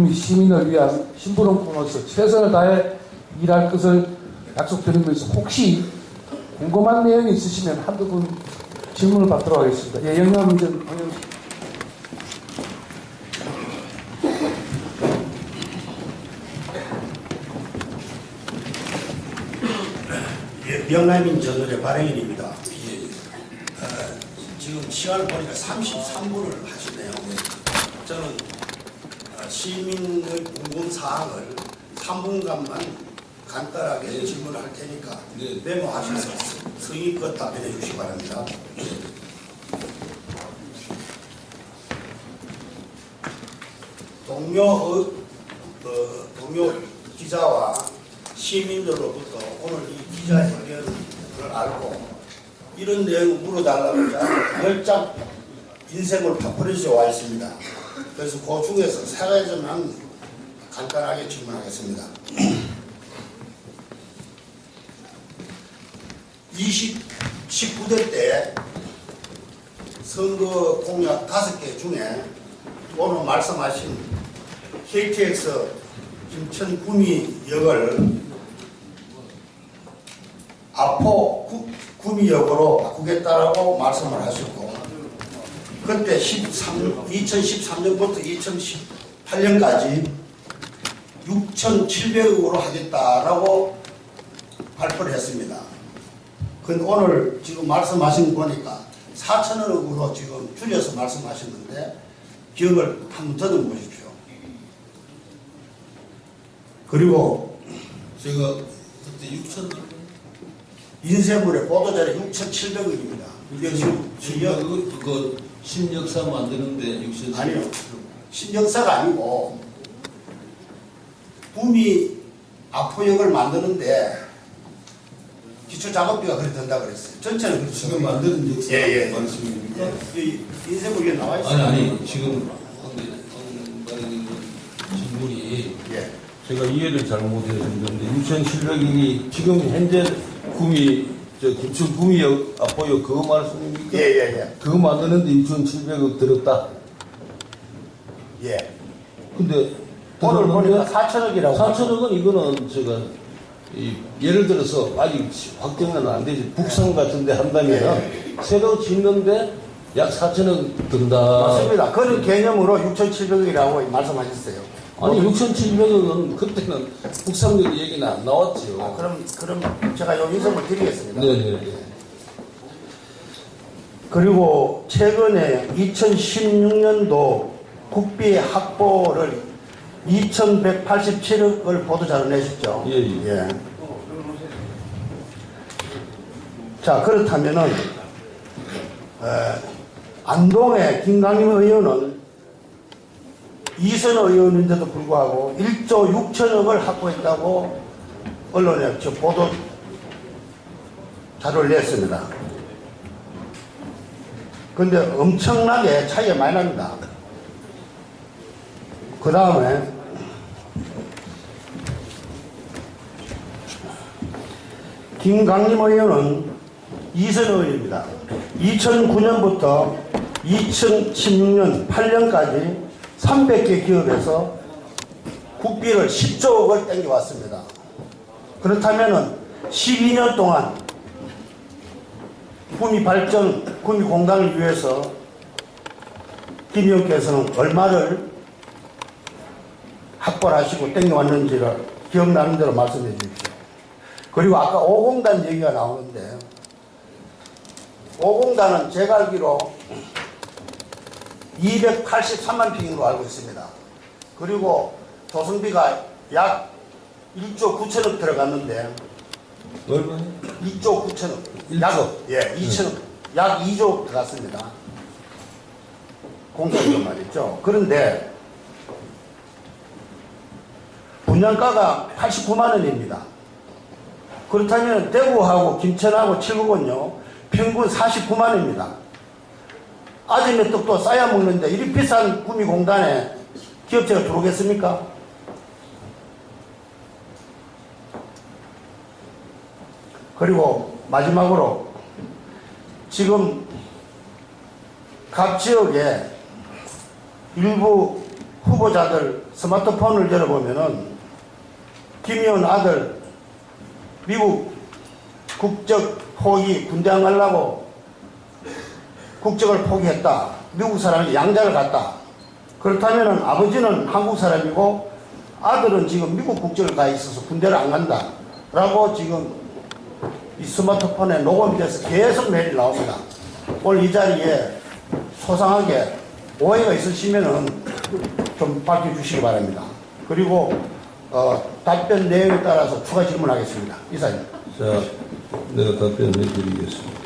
시민을 위한 신부름꾼으로서 최선을 다해 일할 것을 약속드리면서 혹시 궁금한 내용이 있으시면 한두 분 질문을 받도록 하겠습니다. 예, 영남 전 의원. 예, 명남인 전원의 발행인입니다. 지금 시간을 보니까 33분을 하시네요. 저는 시민의 궁금 사항을 3분간만 간단하게 질문을 할 테니까 메모하셔서 성의껏 답변해 주시기 바랍니다. 동료 기자와 시민들로부터 오늘 이 기자회견을 알고 이런 내용을 물어달라고 하자 10장 인쇄물 파프렛이 와 있습니다. 그래서 그 중에서 세 가지만 간단하게 질문하겠습니다. 19대 때 선거 공약 5개 중에 오늘 말씀하신 KTX 김천 구미역을 아포 구미역으로 바꾸겠다라고 말씀을 하셨고, 그때 2013년부터 2018년까지 6,700억으로 하겠다라고 발표를 했습니다. 근데 오늘 지금 말씀하신 거 보니까 4,000억으로 지금 줄여서 말씀하셨는데 기억을 한번 더듬어 보십시오. 그리고 제가 그때 6천 인쇄물의 보도자료 6,700억입니다. 이게 지금 그 신역사 만드는데 6천 아니요. 신역사가 아니고 구미 아포역을 만드는데 기초 작업비가 그래 든다 그랬어요. 전체는 그렇죠. 지금 만드는 역사 말씀입니까? 인쇄물에 나와 있어요. 아니 지금 질문이 제가 이해를 잘못해서 그런데 6,700억이 지금 현재 김천 구미역 아포역 그거 말씀입니까? 예. 그거 만드는데 6,700억 들었다. 예. 근데 오늘 보니까 4,000억이라고. 4,000억은 이거는 제가 예를 들어서 아직 확정은 안 되지. 북상 같은데 한다면 새로 짓는데 약 4,000억 든다. 맞습니다. 그런 개념으로 6,700억이라고 말씀하셨어요. 아니 6,700억은 그때는 북상역 얘기는 안 나왔죠. 그럼 제가 요 인쇄물 드리겠습니다. 네네. 그리고 최근에 2016년도 국비 확보를 2,187억을 보도자료 내셨죠. 예. 자, 그렇다면은 안동의 김강림 의원은 이선 의원인데도 불구하고 1조 6천억을 확보했다고 언론에 보도 자료를 냈습니다. 근데 엄청나게 차이가 많이 납니다. 그 다음에 김강림 의원은 이선 의원입니다. 2009년부터 2016년 8년까지 300개 기업에서 국비를 10조억을 땡겨왔습니다. 그렇다면 12년 동안 구미공단을 위해서 김 의원께서는 얼마를 확보를 하시고 땡겨왔는지를 기억나는 대로 말씀해 주십시오. 그리고 아까 5공단 얘기가 나오는데 5공단은 제가 알기로 283만 평으로 알고 있습니다. 그리고 조성비가 약 1조 9천억 들어갔는데 얼마요? 2조 9천억 1조? 2천억 약 2조 들어갔습니다. 공사비가 말이죠. 그런데 분양가가 89만 원입니다. 그렇다면 대구하고 김천하고 칠곡은요 평균 49만 원입니다. 아침에 떡도 싸야 먹는데 이리 비싼 구미공단에 기업체가 들어오겠습니까? 그리고 마지막으로 지금 각 지역에 일부 후보자들 스마트폰을 열어보면은 김의원 아들 미국 국적 포기 군대 안 가려고 국적을 포기했다. 미국 사람이 양자를 갔다. 그렇다면 아버지는 한국 사람이고 아들은 지금 미국 국적을 가 있어서 군대를 안 간다. 라고 지금 이 스마트폰에 녹음이 돼서 계속 메일이 나옵니다. 오늘 이 자리에 소상하게 오해가 있으시면은 좀 밝혀주시기 바랍니다. 그리고 답변 내용에 따라서 추가 질문하겠습니다. 이사님. 자, 내가 답변해 드리겠습니다.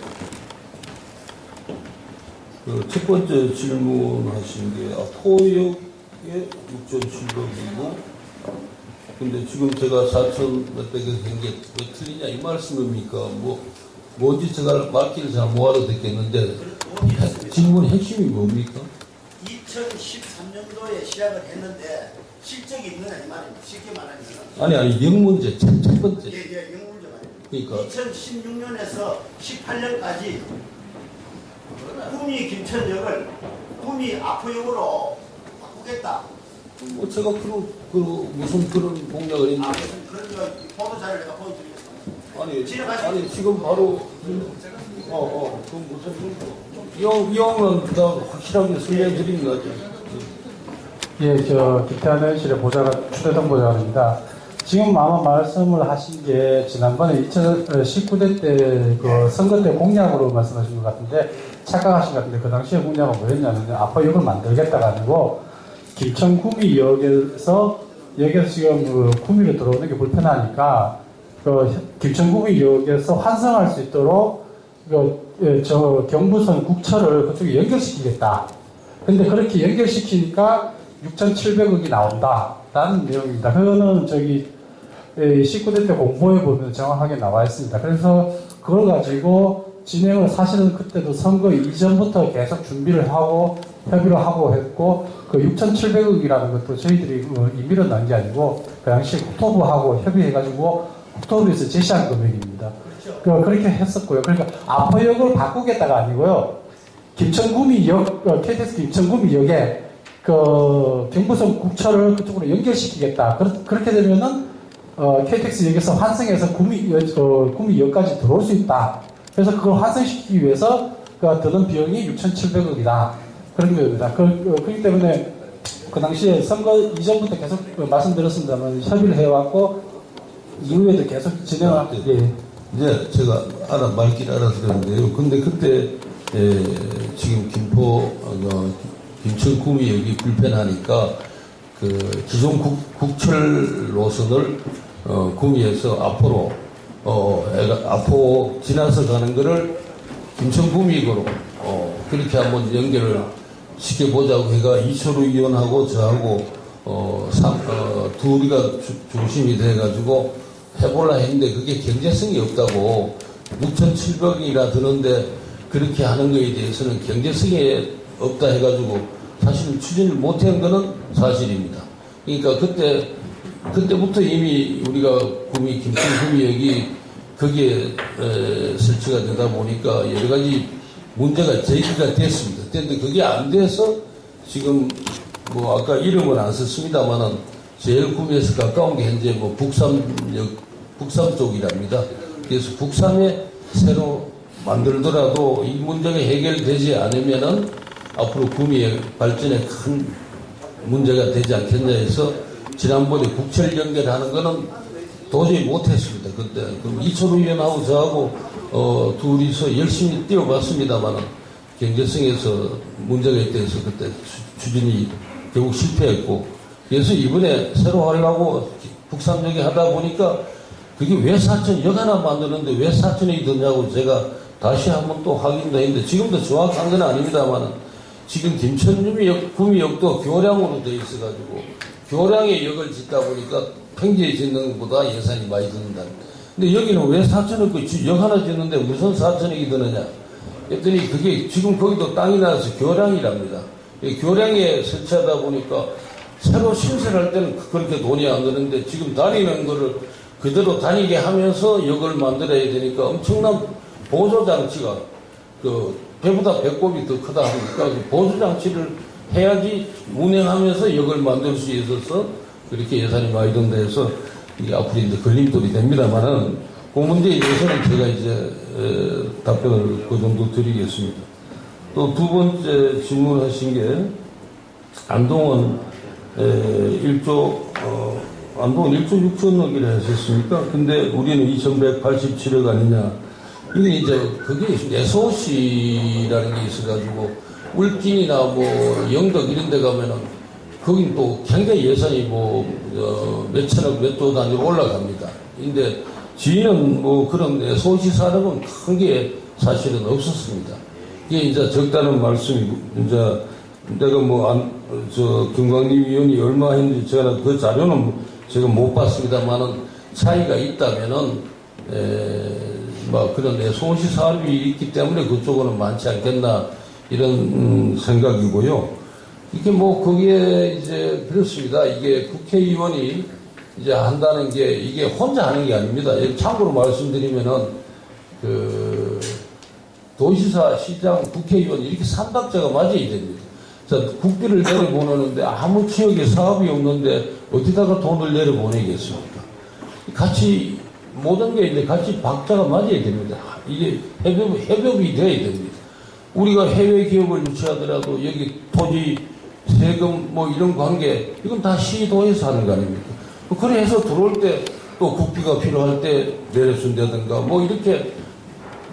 첫 번째 질문하신 게 포역에 6,700이고 근데 지금 제가 4천 몇백에서 한 게 왜 틀리냐 이 말씀입니까? 뭔지 제가 말귀를 잘 못 알아듣겠는데 질문 핵심이 뭡니까? 2013년도에 시작을 했는데 실적이 있느냐 이 말입니다. 쉽게 말하면 아니 영문제 첫 번째. 예, 영문제 말입니다. 그러니까 2016년에서 18년까지 구미 김천역을 구미 아포역으로 바꾸겠다. 제가 무슨 그런 공약을 했는데 무슨 그런 보도 자료를 내가 보여드리겠습니다. 아니 지금 바로 그건 무슨 이왕은 다 확실하게 설명해 드리는 거죠. 예, 김태환 의원실의 추대동 보좌관입니다. 지금 아마 말씀을 하신 게 지난번에 2019대 때 그 선거 때 공약으로 말씀하신 것 같은데 착각하신 것 같은데 그 당시에 공약은 뭐였냐면 아파역을 만들겠다가 아니고 김천 구미역에서 지금 그 구미로 들어오는 게 불편하니까 김천 구미역에서 환승할 수 있도록 경부선 국철을 그쪽에 연결시키겠다. 근데 그렇게 연결시키니까 6,700억이 나온다라는 내용입니다. 그거는 19대 때 공보에 보면 정확하게 나와 있습니다. 그래서 그걸 가지고 진행을 사실은 그때도 선거 이전부터 계속 준비를 하고 협의를 하고 했고 그 6,700억이라는 것도 저희들이 임의로 난 게 아니고 그 당시 국토부하고 협의해가지고 국토부에서 제시한 금액입니다. 그렇게 했었고요. 그러니까 아포역을 바꾸겠다가 아니고요. 김천구미역, KTX 김천구미역에 경부선 국철을 그쪽으로 연결시키겠다. 그렇게 되면은 KTX역에서 환승해서 구미역까지 들어올 수 있다. 그래서 그걸 환승시키기 위해서 드는 비용이 6,700억이다. 그런 겁니다. 그렇기 때문에 그 당시에 선거 이전부터 계속 말씀드렸습니다만 협의를 해왔고 이후에도 계속 진행을 예. 이제 제가 말귀를 알아들었는데요. 근데 그때 지금 김천 구미역이 불편하니까 기존 국철 노선을 구미에서 앞으로 지나서 가는 거를 김천 구미역으로 그렇게 한번 연결을 시켜보자고 해가 이철우 의원하고 저하고 둘이가 중심이 돼가지고 해보려 했는데 그게 경제성이 없다고 6,700이나 드는데 그렇게 하는 거에 대해서는 경제성이 없다 해가지고 사실 추진을 못한 거는 사실입니다. 그러니까 그때부터 이미 우리가 김천 구미역이 거기에 설치가 되다 보니까 여러 가지 문제가 제기가 됐습니다. 그런데 그게 안 돼서 지금 아까 이름은 안 썼습니다만은 제일 구미에서 가까운 게 현재 북삼 쪽이랍니다. 그래서 북삼에 새로 만들더라도 이 문제가 해결되지 않으면은 앞으로 구미의 발전에 큰 문제가 되지 않겠냐 해서 지난번에 국철 연결하는 거는 도저히 못했습니다. 그때 이철우 의원하고 저하고 둘이서 열심히 뛰어봤습니다만은 경제성에서 문제가 있대서 그때 추진이 결국 실패했고 그래서 이번에 새로 하려고 북삼역에 하다 보니까 그게 왜 사천역 하나 만드는데 왜 사천역이 드냐고 제가 다시 한번 또 확인도 했는데 지금도 정확한 건 아닙니다만은 지금 김천 구미역도 교량으로 되어 있어가지고 교량의 역을 짓다 보니까 평지에 짓는 것보다 예산이 많이 든다. 근데 여기는 왜 4천억 역 하나 짓는데 무슨 4천억이 드느냐 했더니 그게 지금 거기도 땅이 나와서 교량이랍니다. 교량에 설치하다 보니까 새로 신설할 때는 그렇게 돈이 안 드는데 지금 다니는 거를 그대로 다니게 하면서 역을 만들어야 되니까 엄청난 보조장치가 배보다 배꼽이 더 크다 하니까 보조장치를 해야지 운행하면서 역을 만들 수 있어서 그렇게 예산이 많이 든다 해서 이게 앞으로 이제 걸림돌이 됩니다만은 그 문제에 대해서는 제가 이제 답변을 그 정도 드리겠습니다. 또 두 번째 질문하신 게 안동은 1조 6천억이라 하셨습니까? 근데 우리는 2,187억 아니냐. 이게 이제 그게 SOC라는 게 있어가지고 울진이나 뭐 영덕 이런 데 가면은 거긴 또 굉장히 예산이 몇 천억 몇 조 단위로 올라갑니다. 근데 저희는 뭐 그런 SOC 산업은 큰 게 사실은 없었습니다. 이게 이제 적다는 말씀이고, 이제 내가 김광림 위원이 얼마 했는지 제가 그 자료는 제가 못 봤습니다만은 차이가 있다면은, 그런 SOC 사업이 있기 때문에 그쪽은 많지 않겠나 이런 생각이고요. 이게 거기에 이제 그렇습니다. 이게 국회의원이 이제 한다는 게 이게 혼자 하는 게 아닙니다. 참고로 말씀드리면은 도시사, 시장, 국회의원 이렇게 삼박자가 맞아야 됩니다. 자, 국비를 내려보내는데 아무 지역에 사업이 없는데 어디다가 돈을 내려보내겠습니까? 같이 모든 게 이제 같이 박자가 맞아야 됩니다. 이게 협업이 돼야 됩니다. 우리가 해외 기업을 유치하더라도 여기 토지, 세금 이런 관계 이건 다 시도에서 하는 거 아닙니까? 그래서 들어올 때 또 국비가 필요할 때 내려준다든가 이렇게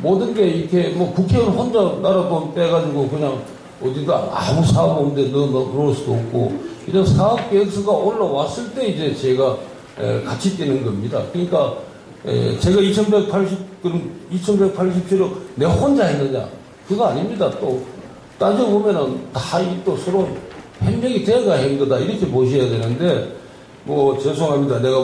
모든 게 이렇게 국회의원 혼자 나라 돈 빼가지고 그냥 어디다 아무 사업 없는데 넣을 수도 없고 이런 사업 계획서가 올라왔을 때 이제 제가 같이 뛰는 겁니다. 그러니까 제가 2,187억 내가 혼자 했느냐? 그거 아닙니다. 또 따져보면은 다 또 서로 협력이 돼가 한 거다 이렇게 보셔야 되는데 죄송합니다. 내가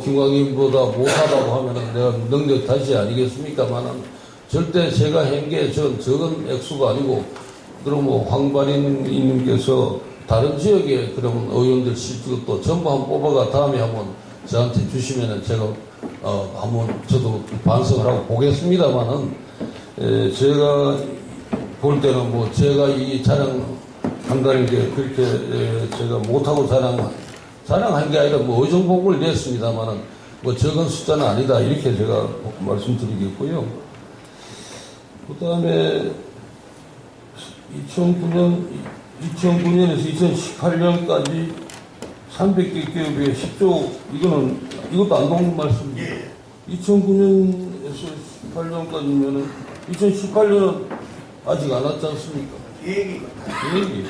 김광임보다 못하다고 하면은 내가 능력 탓이 아니겠습니까만은 절대 제가 한 게 적은 액수가 아니고 그럼 황반인님께서 다른 지역에 그러면 의원들 실적도 전부 한번 뽑아가 다음에 한번 저한테 주시면은 제가 한번 저도 반성을 하고 보겠습니다만은 제가 볼 때는 제가 이 자랑한다는 게 그렇게 제가 못하고 자랑한 게 아니라 의정복을 냈습니다만은 적은 숫자는 아니다 이렇게 제가 말씀드리겠고요. 그 다음에 2009년에서 2018년까지 300개 기업에 10조 이것도 안동 말씀입니다. 2009년에서 18년까지면은 2018년은 아직 안 왔지 않습니까? 계획이.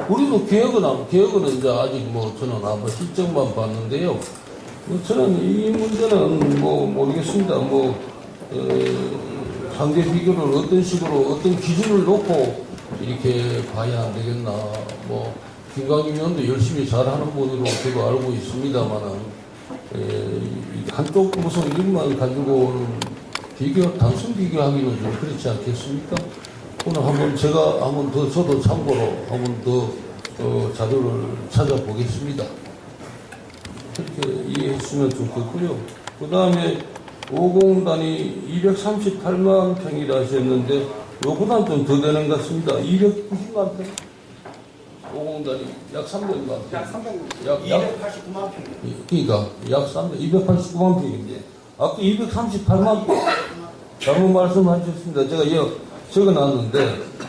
우리도 계획은 이제 아직 저는 아마 실적만 봤는데요. 저는 이 문제는 모르겠습니다. 상대 비교를 어떤 식으로 어떤 기준을 놓고 이렇게 봐야 안 되겠나. 김광임 의원도 열심히 잘하는 분으로 저도 알고 있습니다만은 한쪽 무슨 일만 가지고는 단순 비교하기는 좀 그렇지 않겠습니까? 오늘 저도 참고로 한번 더 자료를 찾아보겠습니다. 그렇게 이해했으면 좋겠고요. 그 다음에 5공단이 238만 평이라 하셨는데 요보다 좀 더 되는 것 같습니다. 290만 평? 5공단이 약 300만 평. 약 289만 평. 그러니까 약 289만 평인데 아까 238만 평 잘못 말씀하셨습니다. 제가 적어놨는데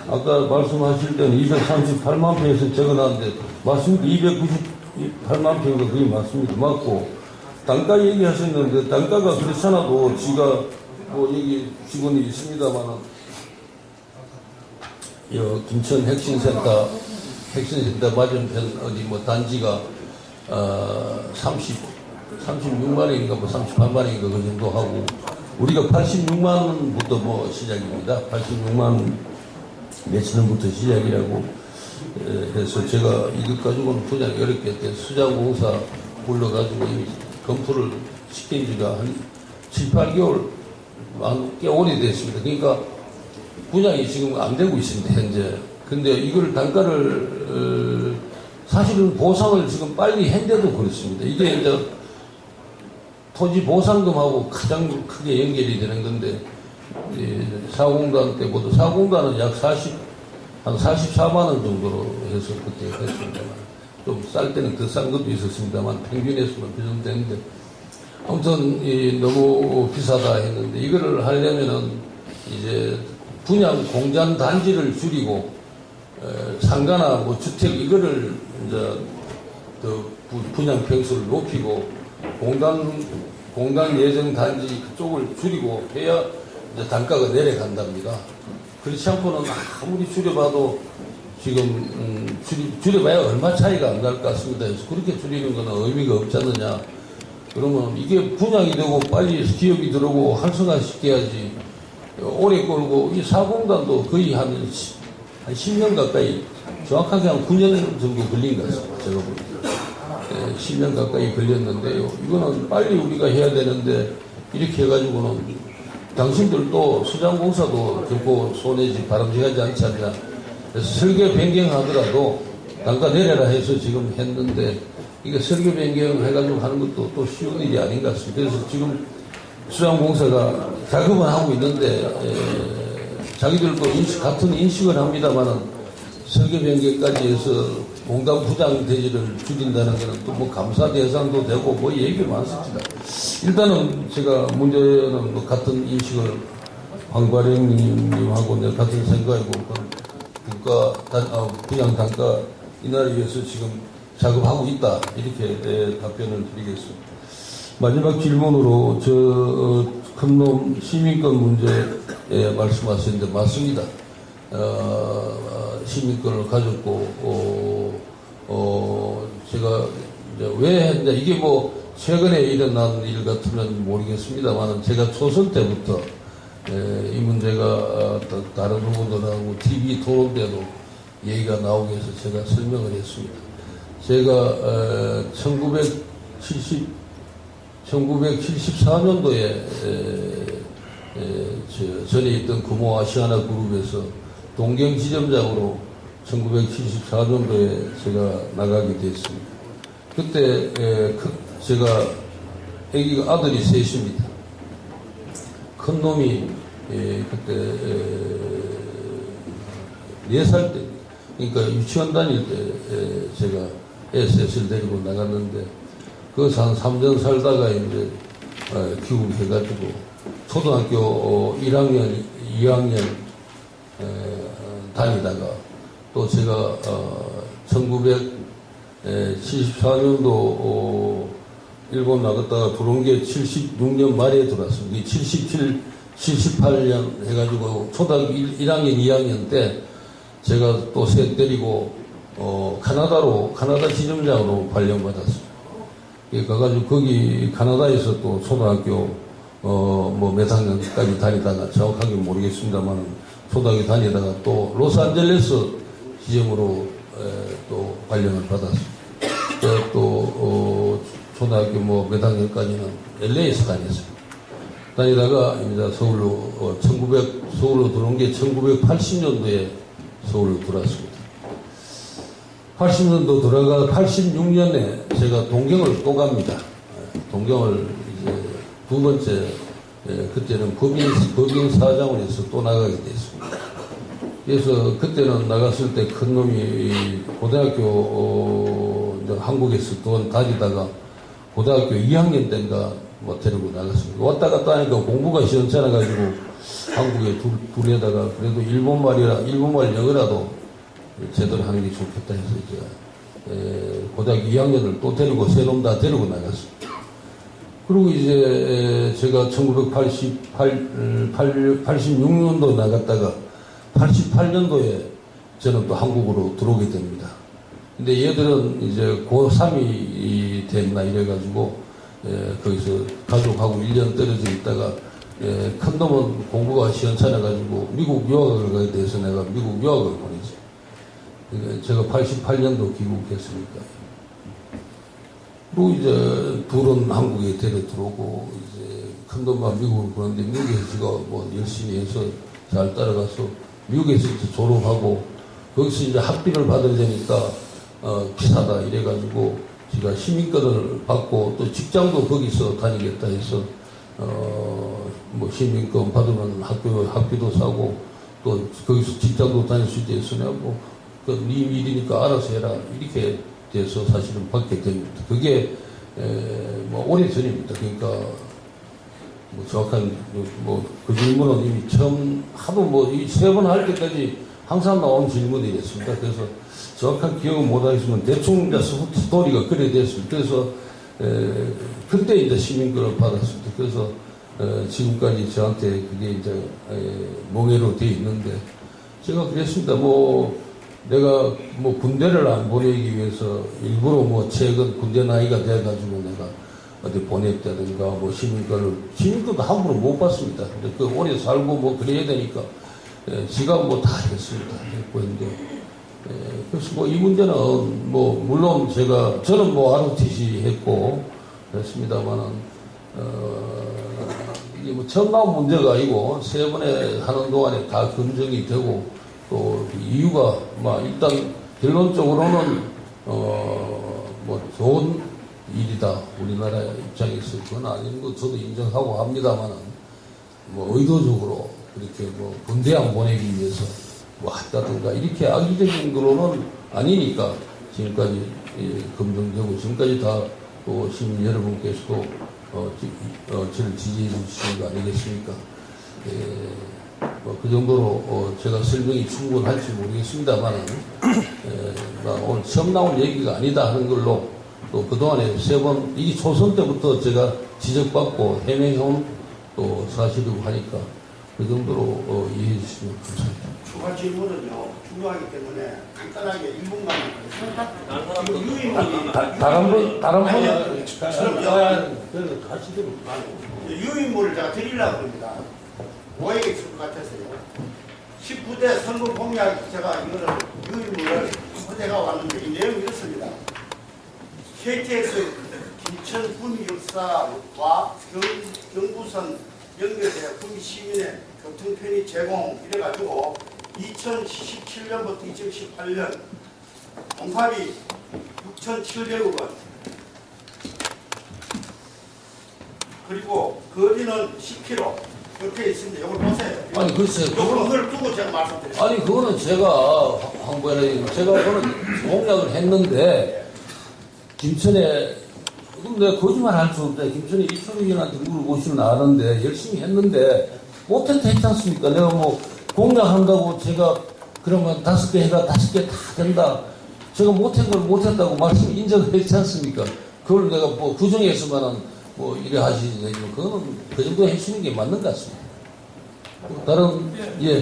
아까 말씀하실 때는 238만 평에서 적어놨는데 맞습니다. 298만 평인가 그게 맞습니다. 맞고 단가 얘기하셨는데 단가가 그렇지 않아도 지가 여기 직원이 있습니다만은 김천 핵심센터 맞은편 어디 단지가 36만원인가 38만원인가 그 정도 하고 우리가 86만원부터 시작입니다. 86만 몇천 원부터 시작이라고 해서 제가 이것 가지고는 그냥 어렵게 수자공사 불러가지고 이미 검토를 시킨 지가 한 7, 8개월 꽤 오래됐습니다. 그러니까 분양이 지금 안 되고 있습니다, 현재. 근데 이걸 단가를 사실은 보상을 지금 빨리 했는데도 그렇습니다. 이게 이제 토지 보상금하고 가장 크게 연결이 되는 건데 사공단 때보다 사공단은 약 한 44만 원 정도로 해서 그때 했습니다만, 좀 쌀 때는 더 싼 것도 있었습니다만 평균에서는 그 정도 됐는데, 아무튼 너무 비싸다 했는데, 이거를 하려면은 이제 분양 공장 단지를 줄이고 상가나 뭐 주택 이거를 이제 더 분양 평수를 높이고 공단 예정 단지 그쪽을 줄이고 해야 이제 단가가 내려간답니다. 그렇지 않고는 아무리 줄여봐도 지금 줄여봐야 얼마 차이가 안 날 것 같습니다. 그래서 그렇게 줄이는 거는 의미가 없지 않느냐. 그러면 이게 분양이 되고 빨리 기업이 들어오고 활성화시켜야지. 오래 끌고 이 사공단도 거의 한 10년 가까이, 정확하게 한 9년 정도 걸린 것 같습니다. 제가 볼 때. 10년 가까이 걸렸는데요. 이거는 빨리 우리가 해야 되는데 이렇게 해가지고는 당신들도 수장공사도 결코 손해지 바람직하지 않지 않냐. 그래서 설계 변경하더라도 단가 내려라 해서 지금 했는데, 이게 설계 변경 해가지고 하는 것도 또 쉬운 일이 아닌 것 같습니다. 그래서 지금 수장공사가 작업은 하고 있는데 자기들도 같은 인식을 합니다만은 설계 변경까지 해서 공단 부장 대지를 줄인다는 것은 또 뭐 감사 대상도 되고 뭐 얘기가 많습니다. 일단은 제가 문제는 뭐 같은 인식을 황과령님하고 내가 같은 생각이고, 분양 단가 인하를 위해서 지금 작업하고 있다, 이렇게 답변을 드리겠습니다. 마지막 질문으로 큰놈 시민권 문제에 말씀하셨는데 맞습니다. 시민권을 가졌고 제가 이제 왜 했냐, 이게 뭐 최근에 일어난 일 같으면 모르겠습니다만, 제가 초선 때부터 이 문제가 다른 후보들하고 TV 토론 때도 얘기가 나오게 해서 제가 설명을 했습니다. 제가 1974년도에 전에 있던 금호 아시아나 그룹에서 동경 지점장으로 1974년도에 제가 나가게 됐습니다. 그때 제가 아기가 아들이 셋입니다. 큰 놈이 그때 4살 때, 그러니까 유치원 다닐 때 제가 애 셋을 데리고 나갔는데, 거기서 한 3년 살다가 이제 귀국해가지고 초등학교 1학년, 2학년 다니다가 또 제가 1974년도 일본 나갔다가 들어온 게 76년 말에 들어왔습니다. 78년 해가지고 초등학교 1학년, 2학년 때 제가 또 셋 데리고 카나다 지점장으로 발령받았습니다. 가가지고 거기 카나다에서 또 초등학교 뭐 몇 학년까지 다니다가 정확하게 모르겠습니다만 초등학교 다니다가 또 로스안젤레스 지점으로 또 발령을 받았습니다. 또 초등학교 뭐 몇 학년까지는 LA에서 다녔습니다. 다니다가 이제 서울로 들어온 게 1980년도에 서울로 들어왔습니다. 80년도 들어가 86년에 제가 동경을 또 갑니다. 동경을 이제 두 번째, 그때는 법인 사장을 해서 또 나가게 됐습니다. 그래서 그때는 나갔을 때 큰 놈이 고등학교 한국에서 또 다니다가 고등학교 2학년 때인가 뭐 데리고 나갔습니다. 왔다 갔다 하니까 공부가 시원찮아가지고 한국에 둘에다가 그래도 일본말 영어라도 제대로 하는 게 좋겠다 해서 이제 고등학교 2학년을 또 데리고 세 놈 다 데리고 나갔습니다. 그리고 이제 제가 1986년도 나갔다가 88년도에 저는 또 한국으로 들어오게 됩니다. 근데 얘들은 이제 고3이 됐나 이래가지고 거기서 가족하고 1년 떨어져 있다가 큰 놈은 공부가 시원찮아가지고 미국 유학을 가게 돼서 내가 미국 유학을 보냈어요. 제가 88년도 귀국했으니까. 그리고 이제 둘은 한국에 데려 들어오고 이제 큰 놈만 미국을 보는데 미국에서 제가 뭐 열심히 해서 잘 따라가서 미국에서 이제 졸업하고 거기서 이제 학비를 받으려니까 비싸다 이래가지고 제가 시민권을 받고 또 직장도 거기서 다니겠다 해서 뭐 시민권 받으면 학비도 사고 또 거기서 직장도 다닐 수 있겠으냐, 뭐, 네 일이니까 알아서 해라. 이렇게 돼서 사실은 받게 됩니다. 그게, 뭐, 오래 전입니다. 그러니까, 뭐, 정확한, 뭐, 그 질문은 이미 처음, 하도 뭐, 이 세 번 할 때까지 항상 나온 질문이었습니다. 그래서 정확한 기억은 못하겠지만, 대충 이제 스토리가 그래 됐습니다. 그래서, 그때 이제 시민권을 받았습니다. 그래서, 지금까지 저한테 그게 이제, 몽해로 돼 있는데, 제가 그랬습니다. 뭐, 내가 뭐 군대를 안 보내기 위해서 일부러 뭐 최근 군대 나이가 돼가지고 내가 어디 보냈다든가 뭐 시민권도 함부로 못 받습니다. 근데 그 오래 살고 뭐 그래야 되니까 지가 뭐 다 했습니다. 했고 했는데 그래서 뭐 이 문제는 뭐 물론 저는 뭐 ROTC 했고 그랬습니다만은 이게 뭐 처음 나온 문제가 아니고 세 번에 하는 동안에 다 검증이 되고 또 이유가 뭐 일단 결론적으로는 뭐 좋은 일이다 우리나라 입장에서 그건 아닌 거 저도 인정하고 합니다만은 뭐 의도적으로 그렇게 뭐 군대 안 보내기 위해서 뭐 했다든가 이렇게 악의적인 거로는 아니니까 지금까지 검증되고 지금까지 다 또 시민 여러분께서도 저를 지지해 주시는 거 아니겠습니까? 뭐 그 정도로 제가 설명이 충분할지 모르겠습니다만 오늘 처음 나온 얘기가 아니다 하는 걸로 또 그동안에 세 번 이게 초선 때부터 제가 지적받고 해명해온 또 사실이고 하니까 그 정도로 이해해 주시면 감사합니다. 추가 질문은요 중요하기 때문에 간단하게 1분만 유인물이 다른 분 그래서 같이 좀 유인물을 제가 드리려고 합니다. 오해가 있을 것 같아서요. 19대 선거 공약 제가 이거를 유인물을 후대가 왔는데 이 내용이 이렇습니다. KTX 김천 구미 역사와 경부선 연결해 구미 시민의 교통 편의 제공 이래가지고 2017년부터 2018년 공사비 6,700억 원 그리고 거리는 10km 이렇게 있습니다. 이걸 보세요. 아니 글쎄 이걸 두고 제가 말씀드렸습니다. 아니 그거는 제가 항보에 제가 그거는 공약을 했는데 김천에 근데 거짓말 할 수 없다. 김천에 이철욱이한테 물어보시면 아는데 열심히 했는데 못했다 했지 않습니까? 내가 뭐 공약한다고 제가 그러면 5개 해가 5개 다 된다. 제가 못한 걸 못했다고 말씀 인정을 했지 않습니까? 그걸 내가 뭐 규정에서만은 뭐 이래 하시지 되지만 그거는 그 정도 해주시는 게 맞는 것 같습니다. 다른 예.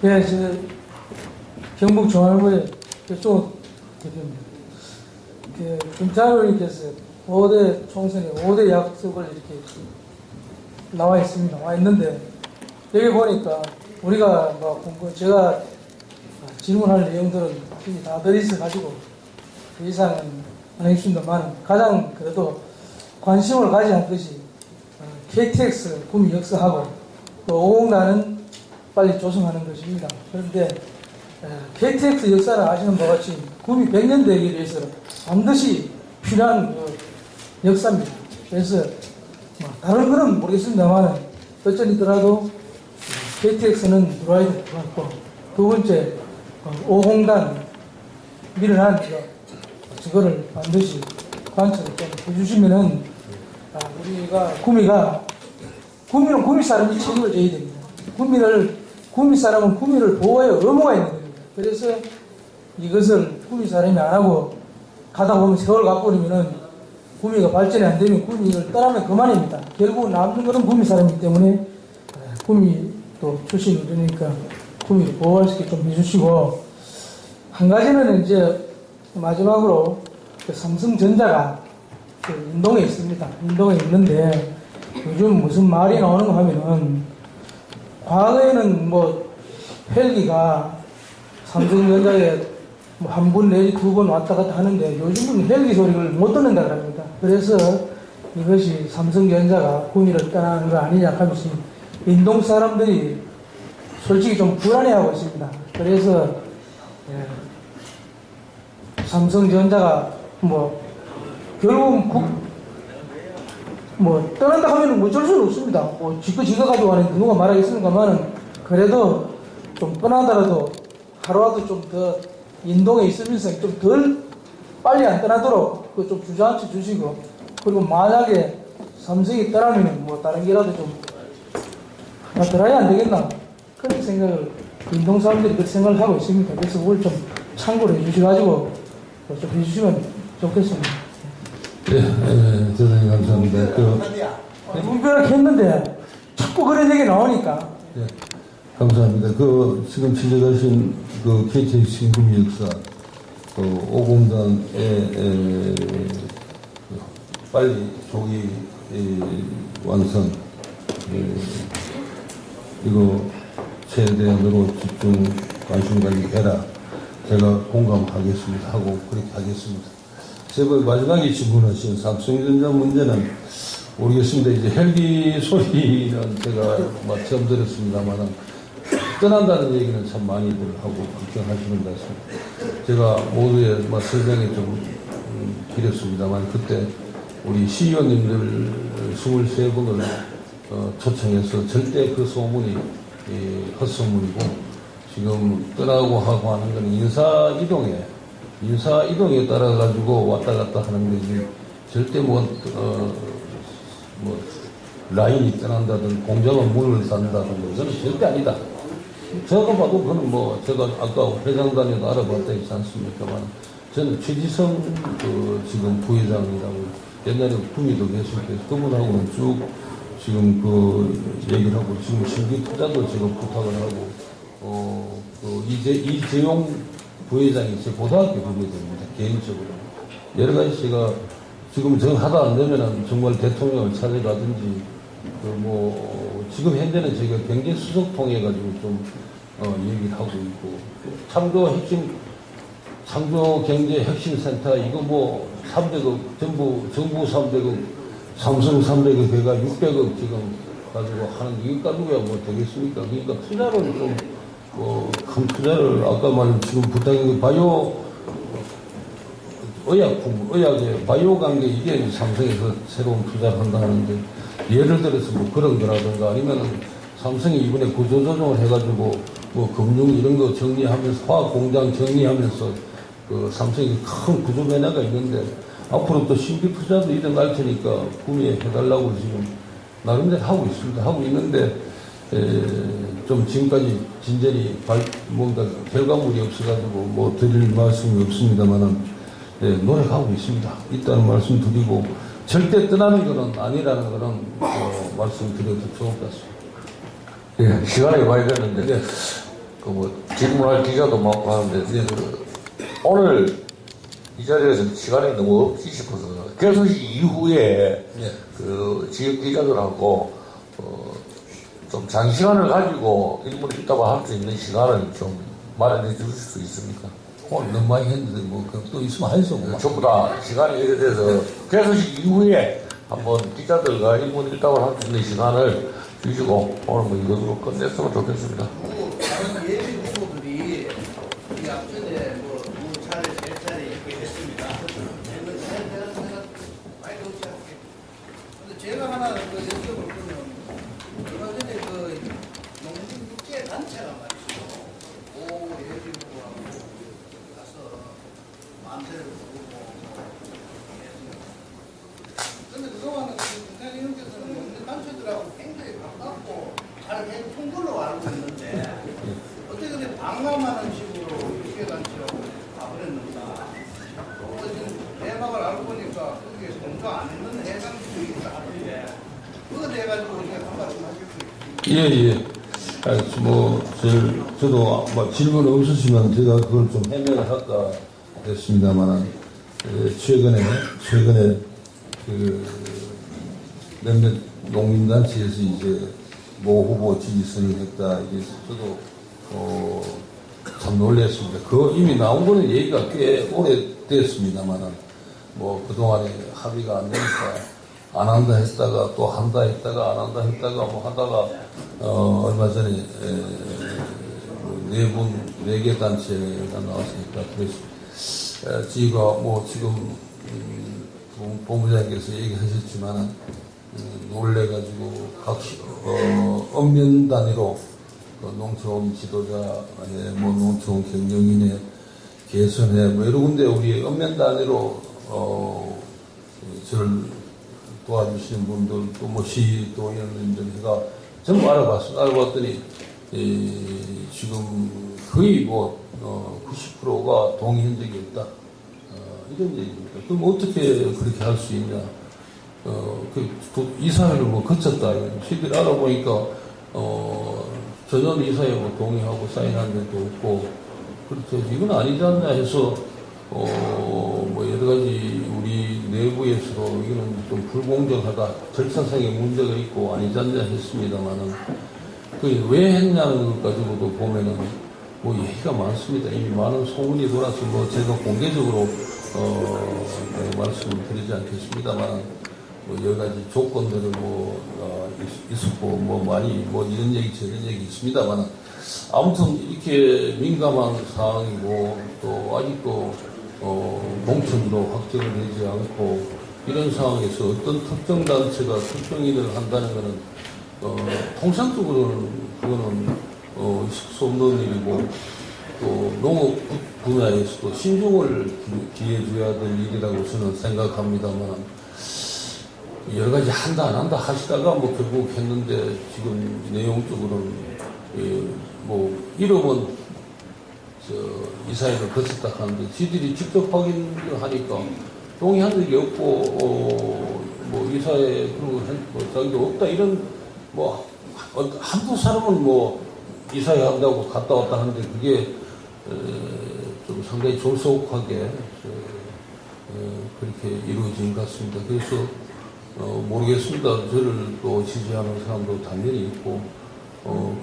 예, 저 경북 종합의 이쪽 대표입니다. 김찬호님께서 5대 총선에 5대 약속을 이렇게 나와 있습니다. 와 있는데 여기 보니까 우리가 제가 질문할 내용들은 다들 있어가지고 그 이상은 안 하겠습니다만 가장 그래도 관심을 가져야 할 것이 KTX 구미 역사하고 또 5공단은 빨리 조성하는 것입니다. 그런데 KTX 역사를 아시는 바와 같이 구미 100년 되기 위해서 반드시 필요한 역사입니다. 그래서 다른 거는 모르겠습니다만 어쩌니더라도 KTX는 들어와야 될 것 같고 두 번째 5공단 밀어난 저거를 반드시 관찰을 좀 해주시면은 우리가 구미는 구미 사람이 책임을 져야 됩니다. 구미 사람은 구미를 보호할 의무가 있는 겁니다. 그래서 이것을 구미 사람이 안 하고 가다 보면 세월 가버리면은 구미가 발전이 안 되면 구미를 떠나면 그만입니다. 결국 남는 것은 구미 사람이기 때문에 구미도 출신이 그러니까 구미를 보호할 수 있게 좀 해주시고 한 가지는 이제 마지막으로 그 삼성전자가 그 인동에 있습니다. 인동에 있는데 요즘 무슨 말이 나오는 거 하면은 과거에는 뭐 헬기가 삼성전자에 뭐 한 번 내지 두 번 왔다 갔다 하는데 요즘은 헬기 소리를 못 듣는다 그럽니다. 그래서 이것이 삼성전자가 구미를 떠나는 거 아니냐 하면서 인동 사람들이 솔직히 좀 불안해하고 있습니다. 그래서 삼성전자가 뭐 결국은 뭐 떠난다 하면은 뭐 어쩔 수는 없습니다. 뭐 지가 가지고 하는데 누가 말하겠습니까만은 그래도 좀 떠나더라도 하루라도 좀 더 인동에 있으면서 좀 덜 빨리 안 떠나도록 그 좀 주저앉혀 주시고, 그리고 만약에 삼성이 떠나면은 뭐 다른 게라도 좀 하나 들어야 안 되겠나 그런 생각을 인동 사람들이 그 생각을 하고 있습니다. 그래서 그걸 좀 참고를 해주셔가지고 좀 해주시면 좋겠습니다. 네, 대단히 감사합니다. 문별하게 했는데 자꾸 그런 얘기 나오니까. 네, 감사합니다. 지금 지적하신 KTX 신금 역사, 5공단의 빨리 조기 완성, 이거 최대한으로 집중 관심 관리해라. 제가 공감하겠습니다. 하고 그렇게 하겠습니다. 제가 마지막에 질문하신 삼성전자 문제는 모르겠습니다. 이제 헬기 소리는 제가 처음 들었습니다만 떠난다는 얘기는 참 많이들 하고 걱정하시는 것 같습니다. 제가 모두의 설명에 좀 길었습니다만 그때 우리 시의원님들 23분을 초청해서 절대 그 소문이 헛소문이고 지금 떠나고 하고 하는 건 인사 이동에 따라 가지고 왔다 갔다 하는 거지 절대 라인이 떠난다든 공장은 문을 닫는다든 그건 절대 아니다. 제가 봐도 그건 제가 아까 회장단에도 알아봤다 했지 않습니까만 저는 최지성 지금 부회장이라고 옛날에 구미도 계실 때 그분하고는 쭉 지금 얘기를 하고 지금 신규 투자도 제가 부탁을 하고 이재용 부회장이 제 고등학교 후배입니다. 개인적으로. 여러 가지 제가 지금 정하다 안 되면은 정말 대통령을 찾아가든지, 지금 현재는 저희가 경제수석 통해가지고 좀, 얘기를 하고 있고, 창조경제혁신센터, 이거 300억, 정부 300억, 삼성 300억, 회가 600억 지금 가지고 하는데, 이거 가지고야 되겠습니까? 그러니까 투자를 좀, 큰 투자를 아까 말한 지금 부탁한 바이오 의학의 바이오 관계 이게 삼성에서 새로운 투자를 한다 하는데 예를 들어서 그런 거라든가 아니면은 삼성이 이번에 구조조정을 해가지고 금융 이런 거 정리하면서 화학 공장 정리하면서 삼성이 큰 구조 변화가 있는데 앞으로 또 신규 투자도 일어날 테니까 구매해 달라고 지금 나름대로 하고 있습니다. 하고 있는데 좀 지금까지 진전이 뭔가 결과물이 없어가지고 드릴 말씀이 없습니다만은 노력하고 있습니다. 있다는 말씀 드리고 절대 떠나는 것은 아니라는 것은 말씀드려도 좋을 것 같습니다. 예, 시간이 많이 됐는데 질문할 기자도 많고 하는데 오늘 이 자리에서 시간이 너무 없지 싶어서 개소식 이후에 지역 기자들하고 좀 장시간을 가지고 일본에 있다고 할 수 있는 시간을 좀 마련해 주실 수 있습니까? 오늘 너무 많이 했는데 또 있으면 하겠어. 전부 다 시간이 이래 돼서 개소식 이후에 한번 기자들과 일본 일답을 할 수 있는 시간을 주시고 오늘 이것으로 끝냈으면 좋겠습니다. 다른 예비 후보들이 이 앞전에 두 차례, 세 차례 이렇게 했습니다. 많이 그렇지 않게. 근데 제가 하나 여쭤볼 거는 얼마 전에 농민국제 단체가 말이죠. 오 예비 후보하고 가서 만세를 부르고 했습니다. 근데 그동안은 국회의원께서는 농민 단체들하고 굉장히 가깝고 잘 통솔로 알고 있는데 어떻게 근데 방관하는 식으로 국회단체하고 가버렸는가. 또 지금 내막을 알고 보니까 거기에 공조 안 했는 해당들이 있다 하는데 그거 돼가지고 우리가 한 말씀 하실 수 있습니다. 저도 질문 없으시면 제가 그걸 좀 해명을 할까 했습니다만, 최근에 몇몇 농민단체에서 이제 모 후보 지지 선언했다. 이게 저도 참 놀랐습니다. 이미 나온 거는 얘기가 꽤 오래됐습니다만, 그동안에 합의가 안 되니까 안 한다 했다가 또 한다 했다가 안 한다 했다가 하다가 얼마 전에 네 개 단체가 나왔으니까 그랬습니다. 저희가 지금 본부장께서 얘기하셨지만 놀래가지고 읍면 단위로 농촌 지도자의 농촌 경영인의 개선에 여러 군데 우리 읍면 단위로 저를 도와주시는 분들 또 시도 이런 해가 전부 알아봤더니 지금 거의 90%가 동의한 적이 없다. 이런 얘기입니다. 그럼 어떻게 그렇게 할 수 있냐? 이사회를 거쳤다. 시들 알아보니까, 전혀 이사회 동의하고 사인한 데도 없고, 그렇죠. 이건 아니지 않나 해서, 여러 가지 우리 내부에서도 이거는 좀 불공정하다. 절차상의 문제가 있고 아니지 않냐 했습니다만은, 왜 했냐는 것 가지고도 보면은, 얘기가 많습니다. 이미 많은 소문이 돌아서 제가 공개적으로, 말씀을 드리지 않겠습니다만, 여러 가지 조건들을 있었고, 많이, 이런 얘기, 저런 얘기 있습니다만, 아무튼 이렇게 민감한 상황이고, 또 아직도, 농촌도 확정을 되지 않고, 이런 상황에서 어떤 특정 단체가 특정인을 한다는 것은, 통상적으로는 그거는, 있을 수 없는 일이고, 또 농업 분야에서도 신중을 기해줘야 될 일이라고 저는 생각합니다만, 여러 가지 한다 안 한다 하시다가 결국 했는데 지금 내용적으로는 이름은 이사회를 거쳤다 하는데 지들이 직접 확인하니까 동의한 적이 없고 이사회 그런 자기도 없다 이런 한두 사람은 이사회 한다고 갔다 왔다 하는데 그게 좀 상당히 졸속하게 그렇게 이루어진 것 같습니다. 그래서 모르겠습니다. 저를 또 지지하는 사람도 당연히 있고,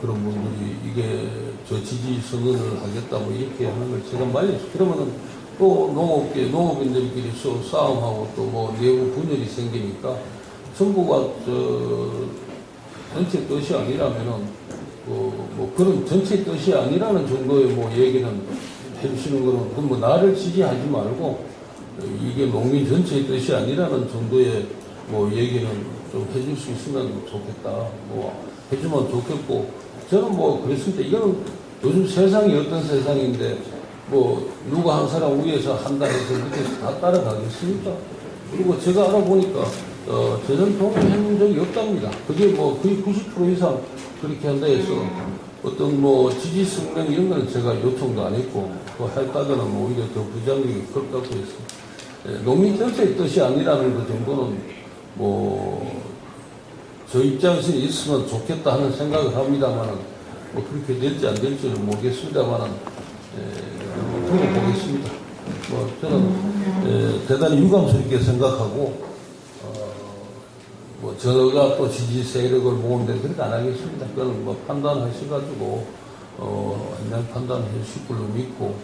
그런 분들이 이게 저 지지 선언을 하겠다 이렇게 하는 걸 제가 말렸어요. 그러면은 또 농업인들끼리 싸움하고 또 내부 분열이 생기니까 정부가 전체 뜻이 아니라면은, 그런 전체 뜻이 아니라는 정도의 얘기는 해주시는 거는, 그럼 나를 지지하지 말고, 이게 농민 전체의 뜻이 아니라는 정도의 얘기는 좀 해줄 수 있으면 좋겠다. 해주면 좋겠고, 저는 그랬습니다. 이거는 요즘 세상이 어떤 세상인데, 누가 한 사람 위에서 한다 해서 그렇게 다 따라가겠습니까? 그리고 제가 알아보니까, 전혀 동의한 적이 없답니다. 그게 거의 90% 이상 그렇게 한다 해서, 어떤 지지 성명 이런 거는 제가 요청도 안 했고, 했다가는 오히려 더 부작용이 클 것 같고 해서, 농민 전체의 뜻이 아니라는 것 정도는 저 입장에서 있으면 좋겠다 하는 생각을 합니다만, 그렇게 될지 안 될지는 모르겠습니다만, 두고 보겠습니다. 저는 대단히 유감스럽게 생각하고, 저가 또 지지 세력을 모으는데 그렇게 안 하겠습니다. 그건 판단하셔가지고, 그냥 판단해 주실 걸로 믿고,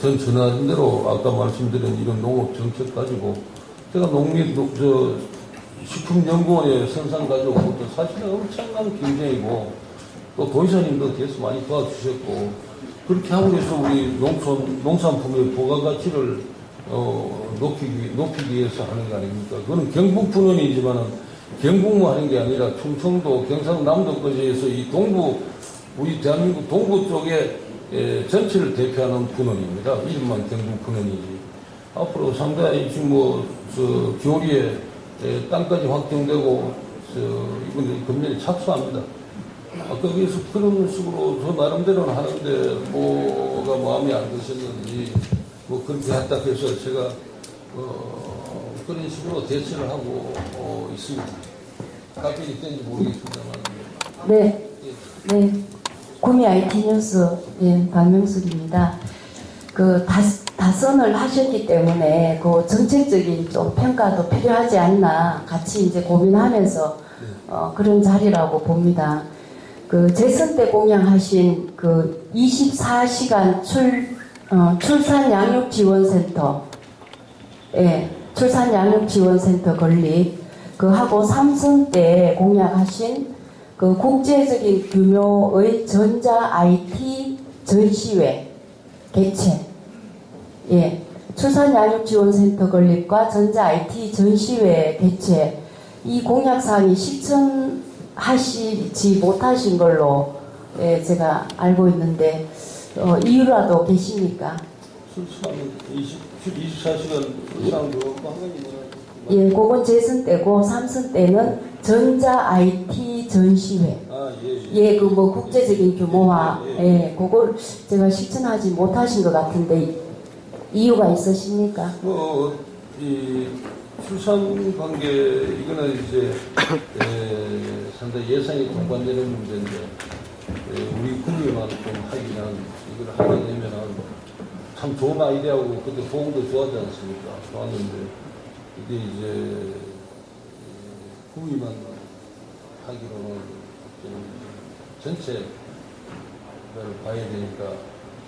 전 전하던 대로 아까 말씀드린 이런 농업 정책 가지고, 제가 식품연구원에 선상 가지고 또 사실은 엄청난 경쟁이고, 또 도의사님도 계속 많이 도와주셨고, 그렇게 하고 해서 우리 농산품의 부가가치를, 높이기 위해서 하는 거 아닙니까? 그거는 경북 분원이지만은 경북만 하는 게 아니라 충청도, 경상남도까지에서 이 우리 대한민국 동부 쪽에 전체를 대표하는 분원입니다. 이름만 경북 분원이지. 앞으로 상당히 지금 교리에 땅까지 확정되고, 이번에 금년에 착수합니다. 거기에서 그런 식으로 저 나름대로는 하는데, 뭐가 마음에 안 드셨는지, 그렇게 했다 해서 제가, 그런 식으로 대처를 하고, 있습니다. 답변이 된지 모르겠습니다만. 네. 네. 구미 IT 뉴스, 박명숙입니다. 다선을 하셨기 때문에 정책적인 좀 평가도 필요하지 않나 같이 이제 고민하면서 그런 자리라고 봅니다. 재선 때 공약하신 24시간 출산 양육 지원센터, 출산 양육 지원센터 건립, 하고 3선 때 공약하신 국제적인 규모의 전자 IT 전시회 개최, 출산 양육 지원센터 건립과 전자 IT 전시회 개최, 이 공약사항이 실천하시지 못하신 걸로 제가 알고 있는데 이유라도 계십니까? 출산은 24시간 이상 들어가고 한 가지 예, 그건 재선 때고 3선 때는 전자 IT 전시회. 예, 그 뭐 국제적인 규모화, 예, 그걸 제가 실천하지 못하신 것 같은데 이유가 있으십니까? 이 출산 관계 이거는 이제 상당히 예산이 통과되는 문제인데 우리 국민만 좀 하기는 이걸 하게 되면은 참 좋은 아이디어고 그때 호응도 좋았지 않습니까? 좋았는데 이게 이제 국민만 하기로는 좀 전체를 봐야 되니까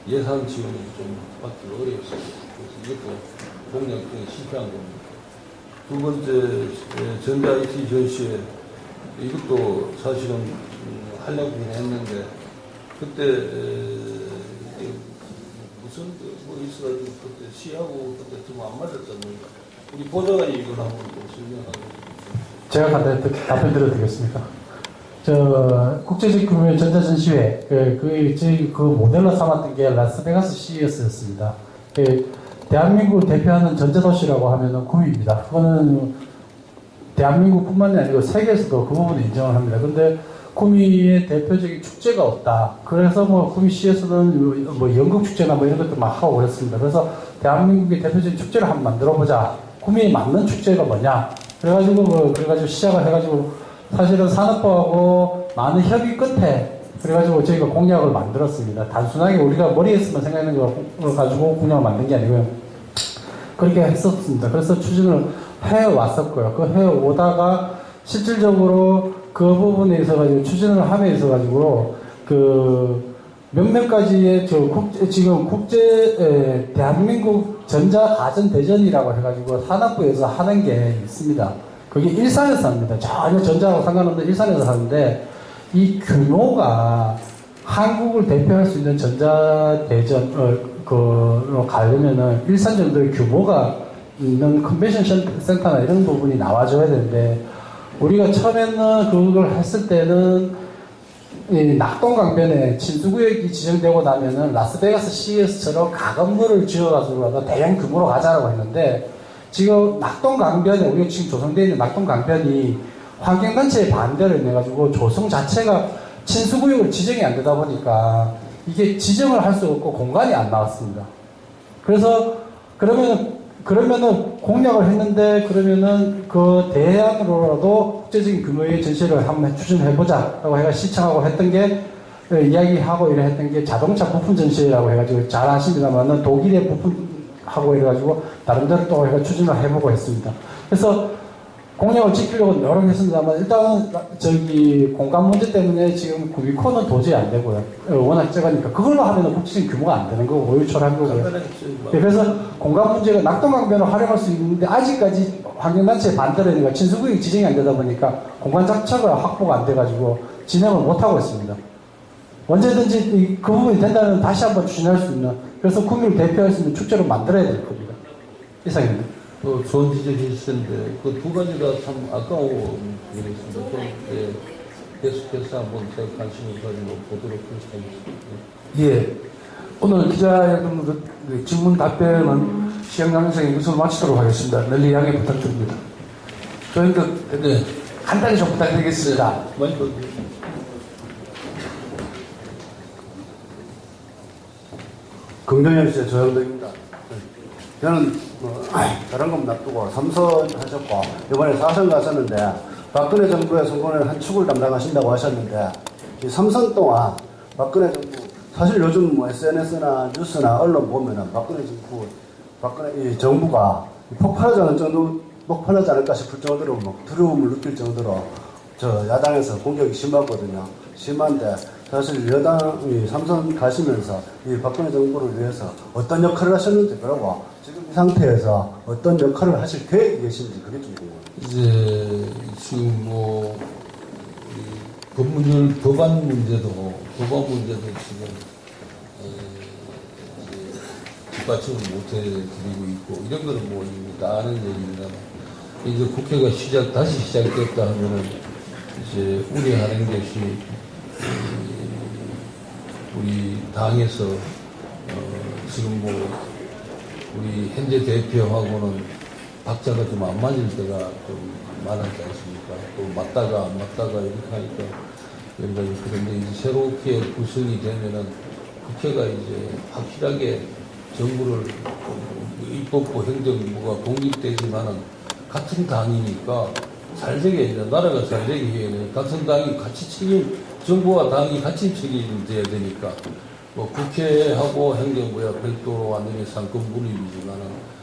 예산 지원이 좀 받기 어려웠습니다. 그래서 이것도 공약 중에 실패한 겁니다. 두 번째 전자 IT 전시회 이것도 사실은 하려고 했는데 그때 무슨 뭐 있어가지고 그때 시하고 그때 좀 안 맞았잖아요. 우리 보좌관이 이걸 한번 설명하고. 제가 간단히 답변 드려도 되겠습니까? 저 국제적 규모의 전자전시회 저희 그 모델로 삼았던 게 라스베가스 CES였습니다. 대한민국을 대표하는 전자도시라고 하면은 구미입니다. 그거는 대한민국뿐만이 아니고 세계에서도 그 부분을 인정을 합니다. 근데 구미의 대표적인 축제가 없다. 그래서 뭐 구미시에서는 뭐 연극축제나 뭐 이런 것도 막 하고 그랬습니다. 그래서 대한민국의 대표적인 축제를 한번 만들어보자. 구미에 맞는 축제가 뭐냐. 그래가지고 시작을 해가지고 사실은 산업부하고 많은 협의 끝에 그래가지고 저희가 공약을 만들었습니다. 단순하게 우리가 머리에서만 생각하는 걸 가지고 공약을 만든 게 아니고요. 그렇게 했었습니다. 그래서 추진을 해왔었고요. 그 해오다가 실질적으로 그 부분에 있어가지고 추진을 함에 있어가지고 그 몇몇 가지의 지금 대한민국 전자가전대전이라고 해가지고 산업부에서 하는 게 있습니다. 그게 일산에서 합니다. 전혀 전자하고 상관없는 일산에서 하는데 이 규모가 한국을 대표할 수 있는 전자대전으로 가려면은 일산 정도의 규모가 있는 컨벤션 센터나 이런 부분이 나와줘야 되는데 우리가 처음에는 그걸 했을 때는 이 낙동강변에 침수구역이 지정되고 나면은 라스베가스 CES처럼 가건물을 지어가지고 대형 규모로 가자라고 했는데 지금 낙동강변에 우리가 지금 조성되어 있는 낙동강변이 환경단체의 반대를 내가지고 조성 자체가 침수구역을 지정이 안 되다 보니까 이게 지정을 할 수 없고 공간이 안 나왔습니다. 그래서 그러면은 공약을 했는데 그러면은 그 대안으로라도 국제적인 규모의 전시를 한번 추진해보자라고 해가 시청하고 했던 게 이야기하고 이래 했던 게 자동차 부품 전시라고 해가지고 잘 아십니다만은 독일의 부품하고 이래가지고 다른 데를 또 해가 추진을 해보고 했습니다. 그래서 공약을 지키려고 노력했습니다만 일단은 공간 문제 때문에 지금 구미코는 도저히 안 되고요. 워낙 작으니까 그걸로 하면 국제적인 규모가 안 되는 거고 오유철한 거고요. 그래서 공간 문제가 낙동강변을 활용할 수 있는데 아직까지 환경단체의 반대로 하니까 친수구역이 지정이 안 되다 보니까 공간 자체가 확보가 안 돼가지고 진행을 못 하고 있습니다. 언제든지 그 부분이 된다면 다시 한번 추진할 수 있는 그래서 구미를 대표할 수 있는 축제로 만들어야 될 겁니다. 이상입니다. 좋은 지적이 있었는데 그 두 가지가 참 아까워 그랬습니다. 계속해서 한번 제가 관심을 가지고 보도록 하겠습니다. 예. 오늘 기자회견 질문 답변은 시행강의성의 이것으로 마치도록 하겠습니다. 널리 양해 부탁드립니다. 저희들 간단히 좀 부탁드리겠습니다. 긍정현실의 조영덕입니다. 저는 다른 건 놔두고 3선 하셨고 이번에 4선 가셨는데 박근혜 정부의 선거는 한 축을 담당하신다고 하셨는데 이 3선 동안 박근혜 정부 사실 요즘 뭐 SNS나 뉴스나 언론 보면은 박근혜 정부가 폭발하지 않을까 싶을 정도로 뭐 두려움을 느낄 정도로 저 야당에서 공격이 심하거든요. 심한데 사실 여당이 3선 가시면서 이 박근혜 정부를 위해서 어떤 역할을 하셨는지 그러고 지금 이 상태에서 어떤 역할을 하실 계획이 계신지 그게 좀 궁금해요. 이제 지금 뭐 법안 문제도 지금 뒷받침을 못 해드리고 있고 이런 거는 뭐 이미 다 아는 얘기입니다만 이제 국회가 다시 시작됐다 하면은 이제 우려하는 것이 우리 당에서 지금 뭐 우리 현재 대표하고는 박자가 좀 안 맞을 때가 좀 많았지 않습니까? 또 맞다가 안 맞다가 이렇게 하니까 여러 가지 그런데 이제 새롭게 구성이 되면은 국회가 이제 확실하게 정부를 입법부 행정부가 독립되지만은 같은 당이니까 잘 되게 이제 나라가 잘 되게 해야 되니까 같은 당이 같이 정부와 당이 같이 책임져야 되니까 뭐 국회하고 행정부야 별도로 완전히 상권 분립이지만은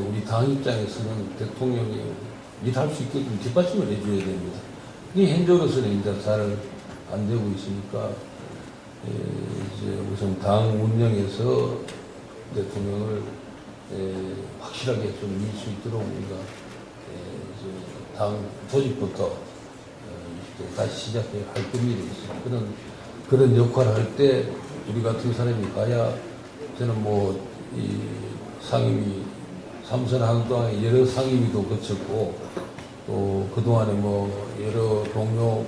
우리 당 입장에서는 대통령이 일할 수 있게끔 뒷받침을 해줘야 됩니다. 이게 현재로서는 이제 잘 안 되고 있으니까 이제 우선 당 운영에서 대통령을 확실하게 좀 밀 수 있도록 우리가 이제 당 조직부터 이제 다시 시작해야 할 겁니다. 그런 역할을 할 때 우리 같은 사람이 가야 저는 뭐 이 상임위 삼선하는 동안에 여러 상임위도 거쳤고 또 그동안에 뭐 여러 동료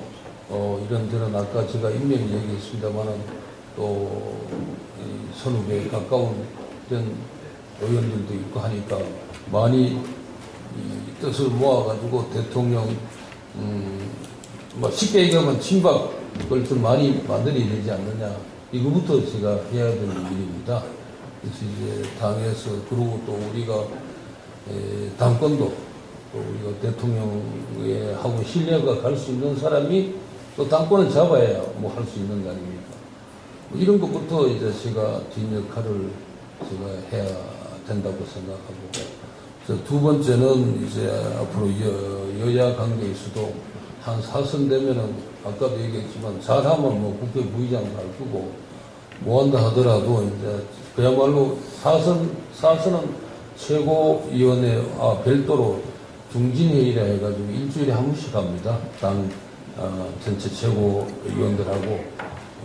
이런저런 아까 제가 임명을 얘기했습니다만은 또 선후배에 가까운 이런 의원들도 있고 하니까 많이 이 뜻을 모아가지고 대통령 뭐 쉽게 얘기하면 친박을 좀 많이 만들어야 되지 않느냐 이거부터 제가 해야 되는 일입니다. 그래서 이제 당에서 그러고 또 우리가 당권도 또 우리가 대통령에 하고 신뢰가 갈 수 있는 사람이 또 당권을 잡아야 뭐 할 수 있는 거 아닙니까? 뭐 이런 것부터 이제 제가 뒷역할을 제가 해야 된다고 생각하고 그래서 두 번째는 이제 앞으로 여야 관계에서도 한 4선 되면은 아까도 얘기했지만 잘하면 뭐 국회 부의장도 할 거고 뭐 한다 하더라도 이제 그야말로 4선은 최고위원회 별도로 중진회의라 해가지고 일주일에 한 번씩 합니다. 당 전체 최고위원들하고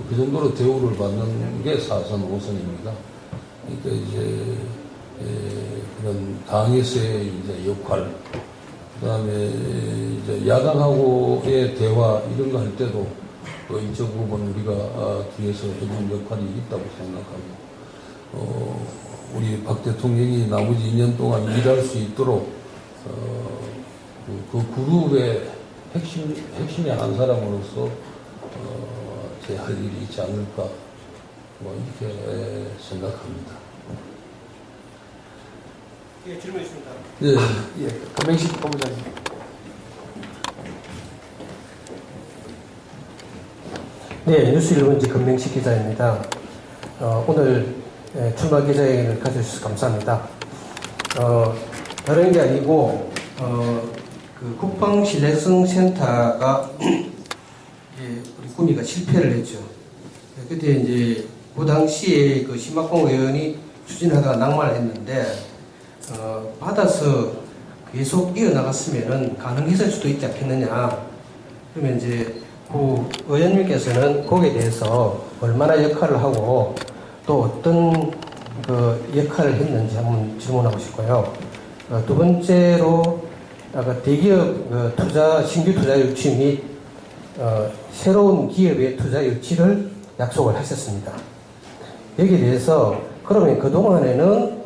그 정도로 대우를 받는 게 4선, 5선입니다. 그러니까 이제 그런 당에서의 이제 역할, 그다음에 이제 야당하고의 대화 이런 거 할 때도 일정 부분 우리가 뒤에서 해준 역할이 있다고 생각하고 우리 박 대통령이 나머지 2년 동안 일할 수 있도록 그 그룹의 핵심의 한 사람으로서 제 할 일이 있지 않을까 뭐 이렇게 생각합니다. 예, 질문 있습니다. 네. 예, 금행식 본부장님. 네, 뉴스 1번지 금명식 기자입니다. 오늘 출마 기자회견을 가져주셔서 감사합니다. 다른 게 아니고 그 국방신뢰성 센터가 우리 구미가 실패를 했죠. 그때 이제 그 당시에 그 심학봉 의원이 추진하다가 낙마를 했는데 받아서 계속 이어나갔으면은 가능했을 수도 있지 않겠느냐. 그러면 이제 그 의원님께서는 거기에 대해서 얼마나 역할을 하고 또 어떤 그 역할을 했는지 한번 질문하고 싶고요. 두 번째로 아까 대기업 신규 투자 유치 및 새로운 기업의 투자 유치를 약속을 하셨습니다. 여기에 대해서 그러면 그동안에는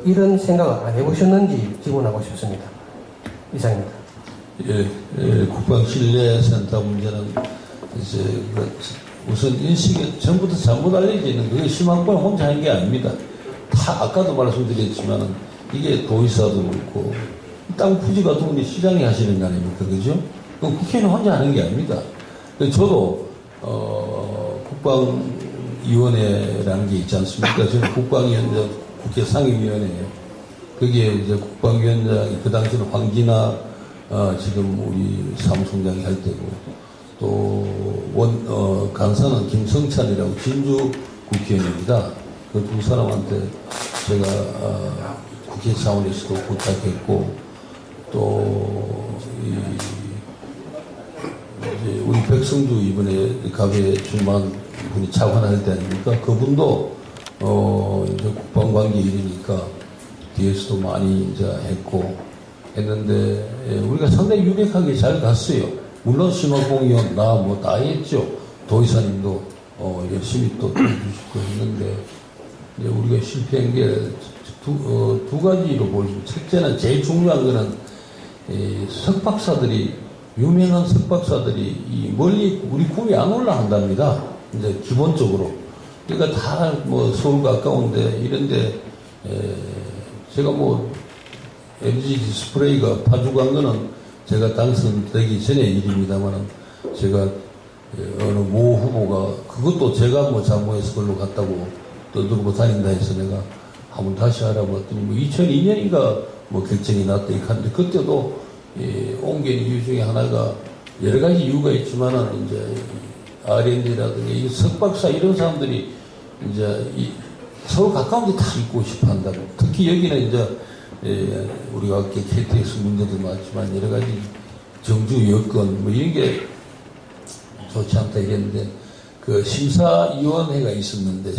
이런 생각을 안 해보셨는지 질문하고 싶습니다. 이상입니다. 국방신뢰센터 문제는 이제 우선 인식이 전부터 잘못 알려져 있는 그게 심한권 혼자 한 게 아닙니다. 다 아까도 말씀드렸지만은 이게 도의사도 그렇고 땅 부지 같은 건 시장이 하시는 거 아닙니까, 그죠? 국회는 혼자 하는 게 아닙니다. 저도 국방위원회라는 게 있지 않습니까? 저는 국방위원장 국회 상임위원회에 거기에 이제 국방위원장이 그 당시는 황진아 지금 우리 사무총장이 할 때고 또 간사는 김성찬이라고 진주 국회의원입니다. 그 두 사람한테 제가 국회 차원에서도 부탁했고 또 이제 우리 백성주 이번에 갑에 출마한 분이 차관할 때 아닙니까? 그분도 이제 국방관계 일이니까 뒤에서도 많이 이제 했고 했는데 우리가 상당히 유력하게 잘 갔어요. 물론 심화공연 나 뭐 다 했죠. 도의사님도 열심히 또 해주시고 했는데 이제 우리가 실패한 게 두 가지로 보여집니다. 첫째는 제일 중요한 거는 석박사들이 유명한 석박사들이 멀리 우리 꿈이 안 올라간답니다. 이제 기본적으로. 그러니까 다 뭐 서울 가까운데 이런데 제가 뭐 LG 디스플레이가 파주간 거는 제가 당선되기 전의 일입니다만 제가 어느 모 후보가 그것도 제가 뭐 장모해서 걸로 갔다고 떠들고 다닌다 해서 내가 한번 다시 알아봤더니 뭐 2002년인가 뭐 결정이 났다 이렇게 하는데 그때도 옮긴 이유 중에 하나가 여러 가지 이유가 있지만은 이제 R&D라든가 이 석박사 이런 사람들이 이제 서울 가까운 데 다 있고 싶어 한다고. 특히 여기는 이제 우리가 KTX 문제도 많지만 여러 가지 정주 여건 뭐 이런 게 좋지 않다 이랬는데 그 심사위원회가 있었는데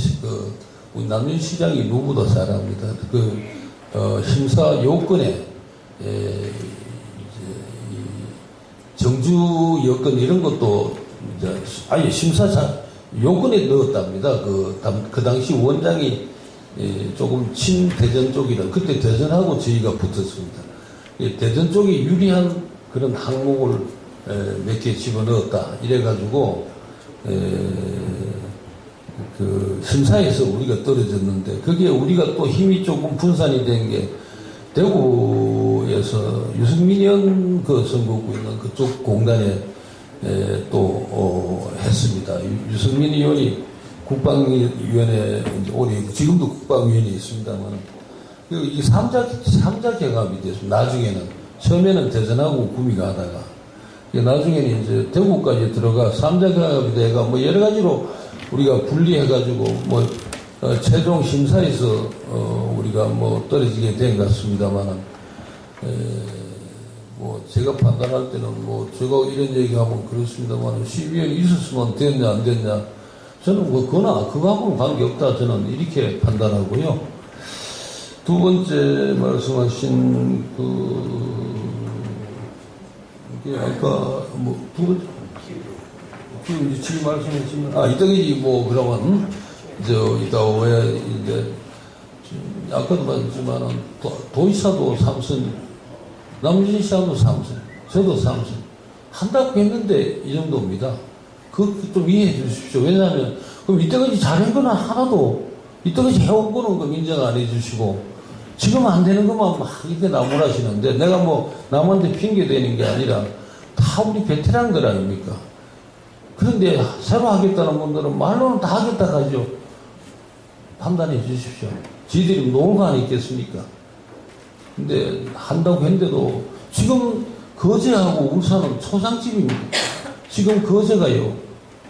우리 남준 시장이 누구보다 잘 압니다. 심사 요건에 이제 정주 여건 이런 것도 이제 아예 심사자 요건에 넣었답니다. 그 당시 원장이 조금 친대전 쪽이라 그때 대전하고 저희가 붙었습니다. 대전 쪽에 유리한 그런 항목을 몇 개 집어넣었다. 이래가지고 그 심사에서 우리가 떨어졌는데 그게 우리가 또 힘이 조금 분산이 된 게 대구에서 유승민 의원 그 선거구 있는 그쪽 공단에 또 했습니다. 유승민 의원이 국방위원회 올해 지금도 국방위원회 있습니다만 이 3자 경합이 됐습니다. 나중에는 처음에는 대전하고 구미가 하다가 나중에는 이제 대구까지 들어가 3자 경합이 돼가 뭐 여러 가지로 우리가 분리해가지고 뭐 최종 심사에서 우리가 뭐 떨어지게 된 것 같습니다만은 뭐 제가 판단할 때는 뭐 제가 이런 얘기하면 그렇습니다만 시위원이 있었으면 됐냐 안 됐냐 저는 뭐 그거하고는 관계없다 저는 이렇게 판단하고요. 두 번째 말씀하신 이게 아까 뭐 두 번째 지금 말씀하시면 이따가지 뭐 그러면 이따 왜 이제 아까도 말했지만은 도의사도 3선 남준 시장도 3선 저도 3선 한다고 했는데 이 정도입니다. 그 좀 이해해 주십시오. 왜냐하면 그럼 이때까지 잘한 거는 하나도 이때까지 해온 거는 그 인정 안 해주시고 지금 안 되는 것만 막 이렇게 나무라시는데 내가 뭐 남한테 핑계 대는 게 아니라 다 우리 베테랑들 아닙니까? 그런데 새로 하겠다는 분들은 말로는 다 하겠다 하죠. 판단해 주십시오. 지들이 노가 안 있겠습니까? 근데 한다고 했는데도 지금 거제하고 울산은 초상집입니다. 지금 거제가요.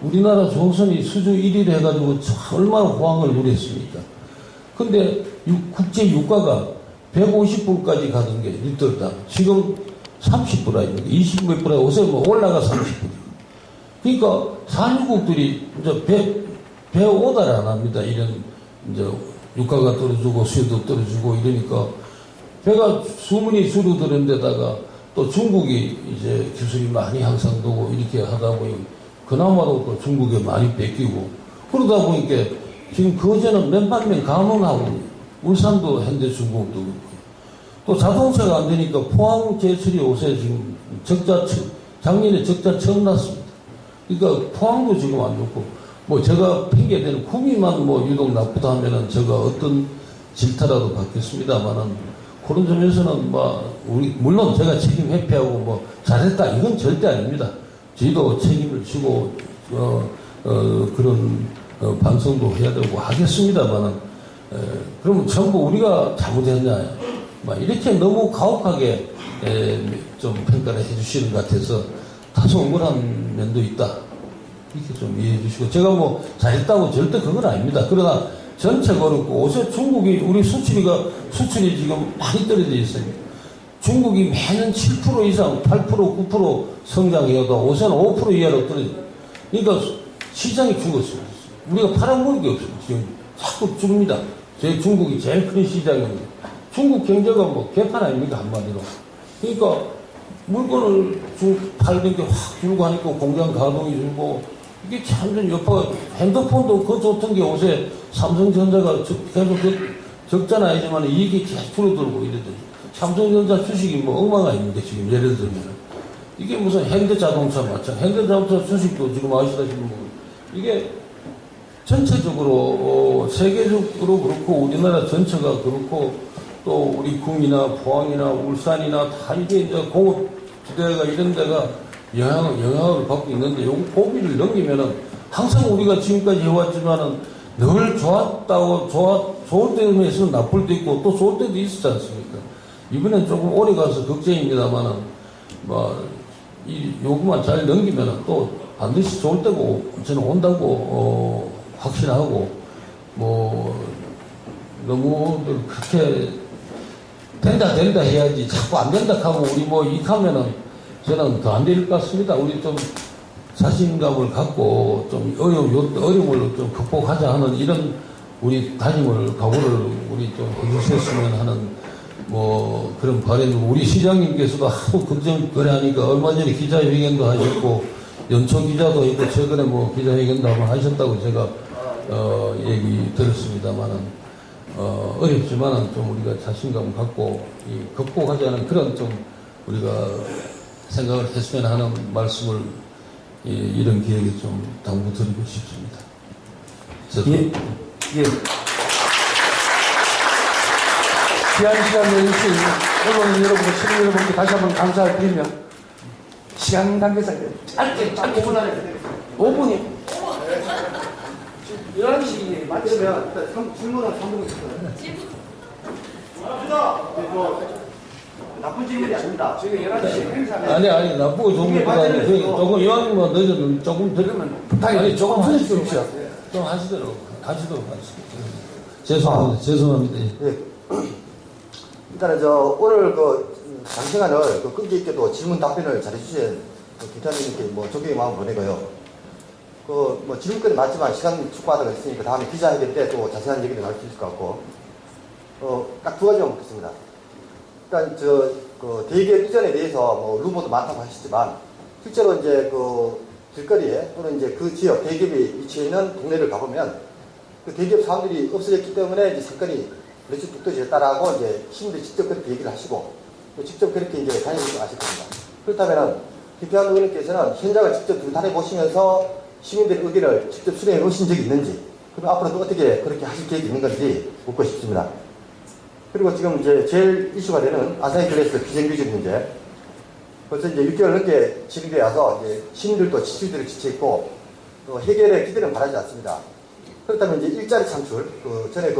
우리나라 조선이 수주 1위를 해가지고 얼마나 호황을 누렸습니까? 근데 국제 유가가 150불까지 가던 게 리터당 지금 30불 아닙니까? 20몇 불에 요새 뭐 올라가 30불. 그러니까 산유국들이 이제 배 오달 안 합니다. 이런 이제 유가가 떨어지고 수요도 떨어지고 이러니까 배가 수문이 줄어드는 데다가 또 중국이 이제 기술이 많이 향상되고 이렇게 하다 보니 그나마도 또 중국에 많이 뺏기고 그러다 보니까 지금 거제는 몇만 명 감원하고 울산도 현대중공도 또 자동차가 안 되니까 포항 제철이 요새 지금 작년에 적자 처음 났습니다. 그러니까 포항도 지금 안 좋고 뭐 제가 핑계대는 구미만 뭐 유독 나쁘다 하면은 제가 어떤 질타라도 받겠습니다만은 그런 점에서는 물론 제가 책임 회피하고 뭐 잘했다 이건 절대 아닙니다. 저희도 책임을 지고 그런 반성도 해야 되고 하겠습니다만은 그러면 전부 우리가 잘못했냐 이렇게 너무 가혹하게 좀 평가를 해주시는 것 같아서 다소 억울한 면도 있다 이렇게 좀 이해해 주시고 제가 뭐 잘했다고 절대 그건 아닙니다. 그러나 전체적으로 요새 중국이 우리 수출이 지금 많이 떨어져 있어요. 중국이 매년 7% 이상 8% 9% 성장해도 요새는 5% 이하로 떨어져요. 그러니까 시장이 죽었어요. 우리가 팔아먹은 게 없어요. 지금 자꾸 죽습니다. 중국이 제일 큰 시장입니다. 중국 경제가 뭐 개판 아닙니까 한마디로. 그러니까 물건을 팔는 게 확 줄고 하니까 공장 가동이 줄고 이게 참 여파 핸드폰도 그 좋던 게 요새 삼성전자가 계속 적자는 아니지만 이익이 계속 줄어들고 이래도 삼성전자 주식이 뭐 얼마나 있는데 지금 예를 들면 이게 무슨 현대자동차 마찬가지 현대자동차 주식도 지금 아시다시피 뭐 이게 전체적으로 세계적으로 그렇고 우리나라 전체가 그렇고 또 우리 구미나 포항이나 울산이나 다 이게 이제 공업지대가 이런 데가 영향을 받고 있는데 요 고비를 넘기면은 항상 우리가 지금까지 해왔지만은 늘 좋았다고 좋을 때는 있으면 나쁠 때 있고 또 좋을 때도 있었지 않습니까? 이번엔 조금 오래 가서 걱정입니다만은 이 요구만 잘 넘기면은 또 반드시 좋을 때고 저는 온다고 확신하고 뭐 너무들 그렇게 된다 해야지 자꾸 안 된다 하고 우리 뭐 이익하면은 저는 더 안 될 것 같습니다. 우리 좀 자신감을 갖고 좀 어려움을 좀 극복하자 하는 이런 우리 다짐을 각오를 우리 좀 해주셨으면 하는 뭐 그런 바람이고 우리 시장님께서도 하도 걱정거래 하니까 얼마 전에 기자회견도 하셨고 연초 기자도 있고 최근에 뭐 기자회견도 한번 하셨다고 제가 얘기 들었습니다만은 어렵지만은 좀 우리가 자신감 갖고 극복하자는 그런 좀 우리가 생각을 했으면 하는 말씀을 이런 기회에 좀 당부드리고 싶습니다. 예. 귀한 시간 내주신 언론 여러분과 시민 여러분께 다시 한번 감사를 드리며 시간 관계상 짧게 5분 안에 5분이 11시 맞추면 질문은 3분 있어요. 나쁜 질문이 아닙니다. 지금 11시 행사는 아니 나쁘고 좋은 것보다 조금 이왕이면 늦어도 조금 들으면 아니 조금 해주십시오. 좀 하시도록 하겠습니다. 죄송합니다. 예. 일단은 오늘 장시간을 끈기 있게 또 질문 답변을 잘해주신 기자님께 존경의 마음 보내고요. 뭐 질문권이 맞지만 시간 축구하다가 있으니까 다음에 기자회견 때 또 자세한 얘기를 나눌 수 있을 것 같고, 딱 두 가지만 묻겠습니다. 일단 대기업 이전에 대해서 루머도 많다고 하시지만, 실제로 이제 길거리에 또는 이제 그 지역 대기업이 위치해 있는 동네를 가보면 그 대기업 사원들이 없어졌기 때문에 이제 사건이 그렇게 뚝 떨어졌다라고 이제 시민들이 직접 그렇게 얘기를 하시고 또 직접 그렇게 이제 다니시고 아실 겁니다. 그렇다면은 김태환 의원님께서는 현장을 직접 둘러다녀 보시면서 시민들의 의견을 직접 수렴해 보신 적이 있는지, 그럼 앞으로도 어떻게 그렇게 하실 계획이 있는 건지 묻고 싶습니다. 그리고 지금 이제 제일 이슈가 되는 아사히 글래스 비정규직 문제. 벌써 이제 6개월 넘게 진행되어 와서 이제 시민들도 지지들을 지쳐있고 또 해결의 기대는 바라지 않습니다. 그렇다면 이제 일자리 창출, 전에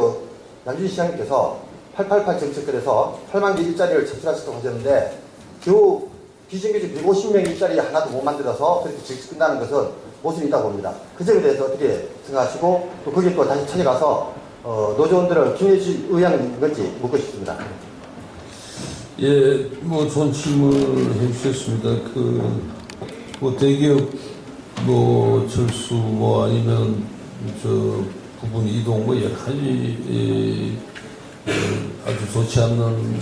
양준희 시장님께서 888 정책들에서 8만 개 일자리를 창출하셨다고 하셨는데 겨우 비정규직 150명 일자리 하나도 못 만들어서 그렇게 즉시 끝나는 것은 모순이 있다고 봅니다. 그 점에 대해서 어떻게 생각하시고 또 거기에 또 다시 찾아가서 노조원들을 격려해 주실 의향이 있는 건지 묻고 싶습니다. 예, 뭐 좋은 질문을 해주셨습니다. 대기업 철수 아니면 부분 이동 여러 가지 아주 좋지 않는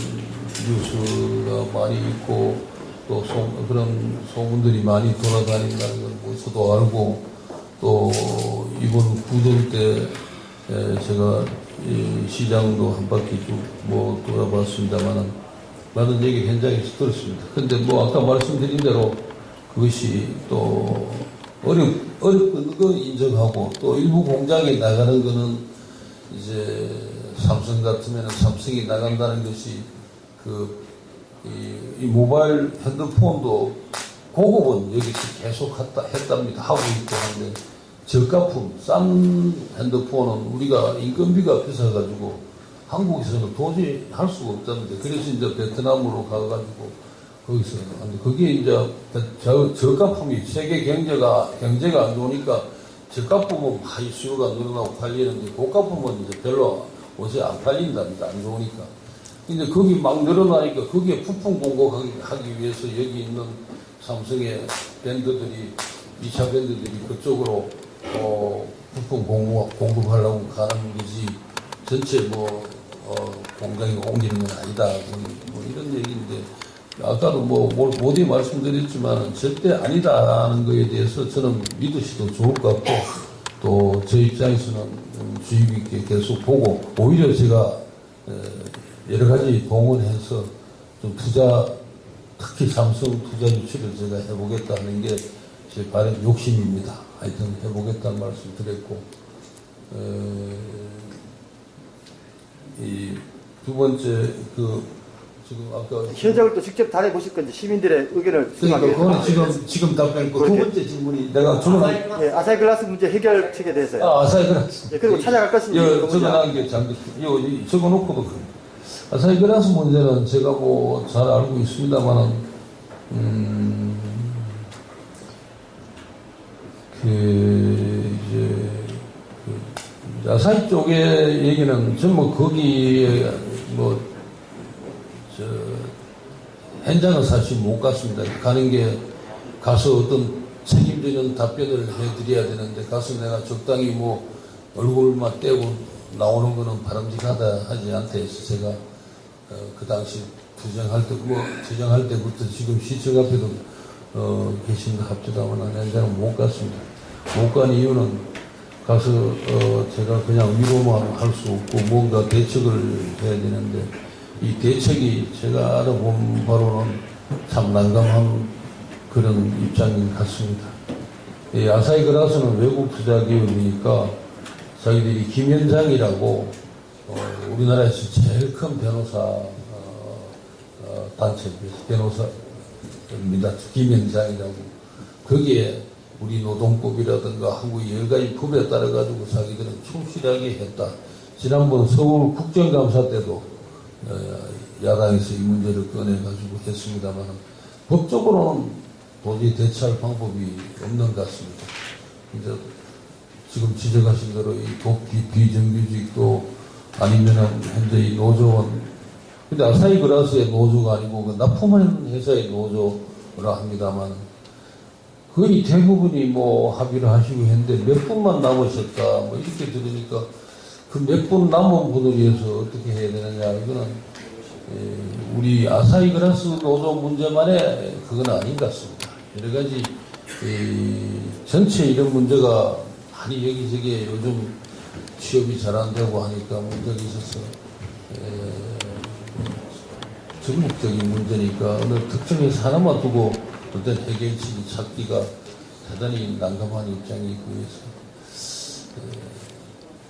뉴스가 많이 있고 또 그런 소문들이 많이 돌아다닌다는 걸 저도 알고 또 이번 구정 때 제가 시장도 한 바퀴 쭉 돌아봤습니다만은 많은 얘기 현장에서 들었습니다. 근데 아까 말씀드린 대로 그것이 또 어렵던 거 인정하고 또 일부 공장에 나가는 거는 이제 삼성 같으면 삼성이 나간다는 것이 이 모바일 핸드폰도 고급은 여기서 계속 했답니다. 하고 있고 하는데 저가품, 싼 핸드폰은 우리가 인건비가 비싸가지고 한국에서는 도저히 할 수가 없답니다. 그래서 이제 베트남으로 가가지고 거기서 그게 이제 저가품이 세계 경제가 안 좋으니까 저가품은 많이 수요가 늘어나고 팔리는데 고가품은 이제 별로 옷이 안 팔린답니다. 안 좋으니까. 근데 거기 막 늘어나니까 거기에 부품 공급하기 위해서 여기 있는 삼성의 밴드들이 2차 밴드들이 그쪽으로 부품 공급하려고 가는 거지 전체 공장이 옮기는 건 아니다. 이런 얘기인데 아까도 모두 말씀드렸지만 절대 아니다라는 거에 대해서 저는 믿으셔도 좋을 것 같고 또 저 입장에서는 주의 깊게 계속 보고 오히려 제가 여러 가지 동원해서 좀 특히 삼성 투자 유치를 제가 해보겠다는 게 제 바람 욕심입니다. 하여튼 해보겠다는 말씀 드렸고 이 두 번째 지금 아까 현장을 또 직접 다녀보실 건지 시민들의 의견을 수렴하기 그러니까 위해서. 그건 지금 답변했고 두 번째 질문이 내가 예, 아사히 글라스 문제 해결책에 대해서요. 아사히 글라스 예, 그리고 찾아갈 것인지. 적어놓은 게 적어놓고도 아사히 글라스 문제는 제가 잘 알고 있습니다만은 아사히 쪽의 얘기는 전부 거기에 현장은 사실 못 갔습니다. 가는 게 가서 어떤 책임지는 답변을 해드려야 되는데 가서 내가 적당히 얼굴만 떼고 나오는 거는 바람직하다 하지 않다 해서 제가 그 당시 투쟁할 때부터 지금 시청 앞에도 계신 것 합치다만 현장은 못 갔습니다. 못 간 이유는 가서 제가 그냥 위로만 할 수 없고 뭔가 대책을 해야 되는데 이 대책이 제가 알아본 바로는 참 난감한 그런 입장인 것 같습니다. 이 아사히 글라스는 외국 투자 기업이니까 자기들이 김현장이라고 우리나라에서 제일 큰 변호사 단체 변호사입니다. 김현장이라고 거기에 우리 노동법이라든가 한국 여러 가지 법에 따라 가지고 자기들은 충실하게 했다. 지난번 서울 국정감사 때도 야당에서 이 문제를 꺼내가지고 했습니다만 법적으로는 도저히 대처할 방법이 없는 것 같습니다. 이제 지금 지적하신 대로 이 도피 비정규직도 아니면은 현재 이 노조원 근데 아사히 글라스의 노조가 아니고 그 납품하는 회사의 노조라 합니다만 거의 대부분이 합의를 하시고 했는데 몇 분만 남으셨다 이렇게 들으니까 그 몇 분 남은 분을 위해서 어떻게 해야 되느냐 이거는 우리 아사히 글라스 노조 문제만의 그건 아닌 것 같습니다. 여러 가지 전체 이런 문제가 많이 여기저기 요즘 취업이 잘 안 되고 하니까 문제가 있어서 전국적인 문제니까 어느 특정해서 하나만 두고 어떤 해결책이 찾기가 대단히 난감한 입장이고 해서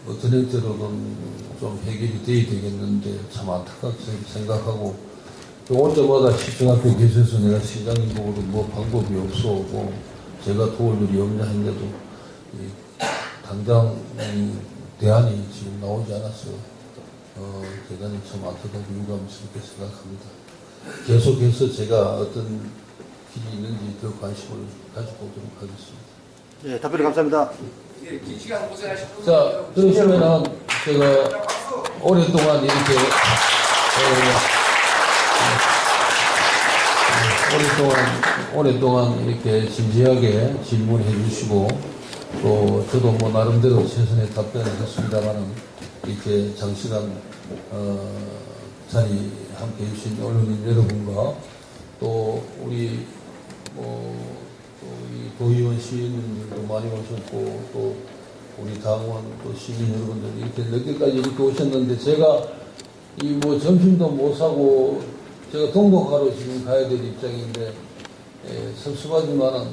어떤 형태로든 좀 해결이 돼야 되겠는데 참 안타깝게 생각하고 올 때마다 시청 앞에 계셔서 내가 시장님 보고도 방법이 없어 제가 도울 일이 없냐 했는데도 당장 대안이 지금 나오지 않아서 대단히 참 안타깝고 유감스럽게 생각합니다. 계속해서 제가 어떤 길이 있는지 더 관심을 가져보도록 하겠습니다. 예, 답변 감사합니다. 자, 그러시면은 제가 오랫동안 이렇게 오랫동안 이렇게 진지하게 질문해 주시고 또 저도 나름대로 최선의 답변을 했습니다만은 이렇게 장시간 자리 함께 해주신 언론인 여러분과 또 우리 이 도의원 시민들도 많이 오셨고 또 우리 당원 또 시민 여러분들 이렇게 늦게까지 이렇게 오셨는데 제가 점심도 못 사고 제가 동독하러 지금 가야 될 입장인데 섭섭하지만은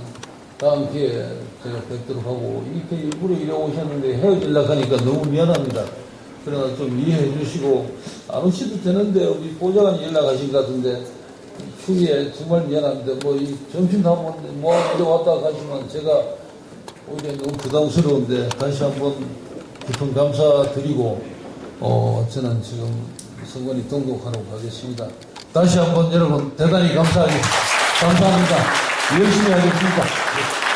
다음 기회에 제가 뵙도록 하고 이렇게 일부러 이래 오셨는데 헤어지려고 하니까 너무 미안합니다. 그러나 좀 이해해 주시고 안 오셔도 되는데 우리 보좌관이 연락하신 것 같은데 추위에 정말 미안합니다. 이 점심도 한번 이래 왔다 가시면 제가 오히려 너무 부담스러운데 다시 한번 깊은 감사드리고 저는 지금 선관위 등록하러 가겠습니다. 다시 한번 여러분 대단히 감사합니다. 열심히 하겠습니다.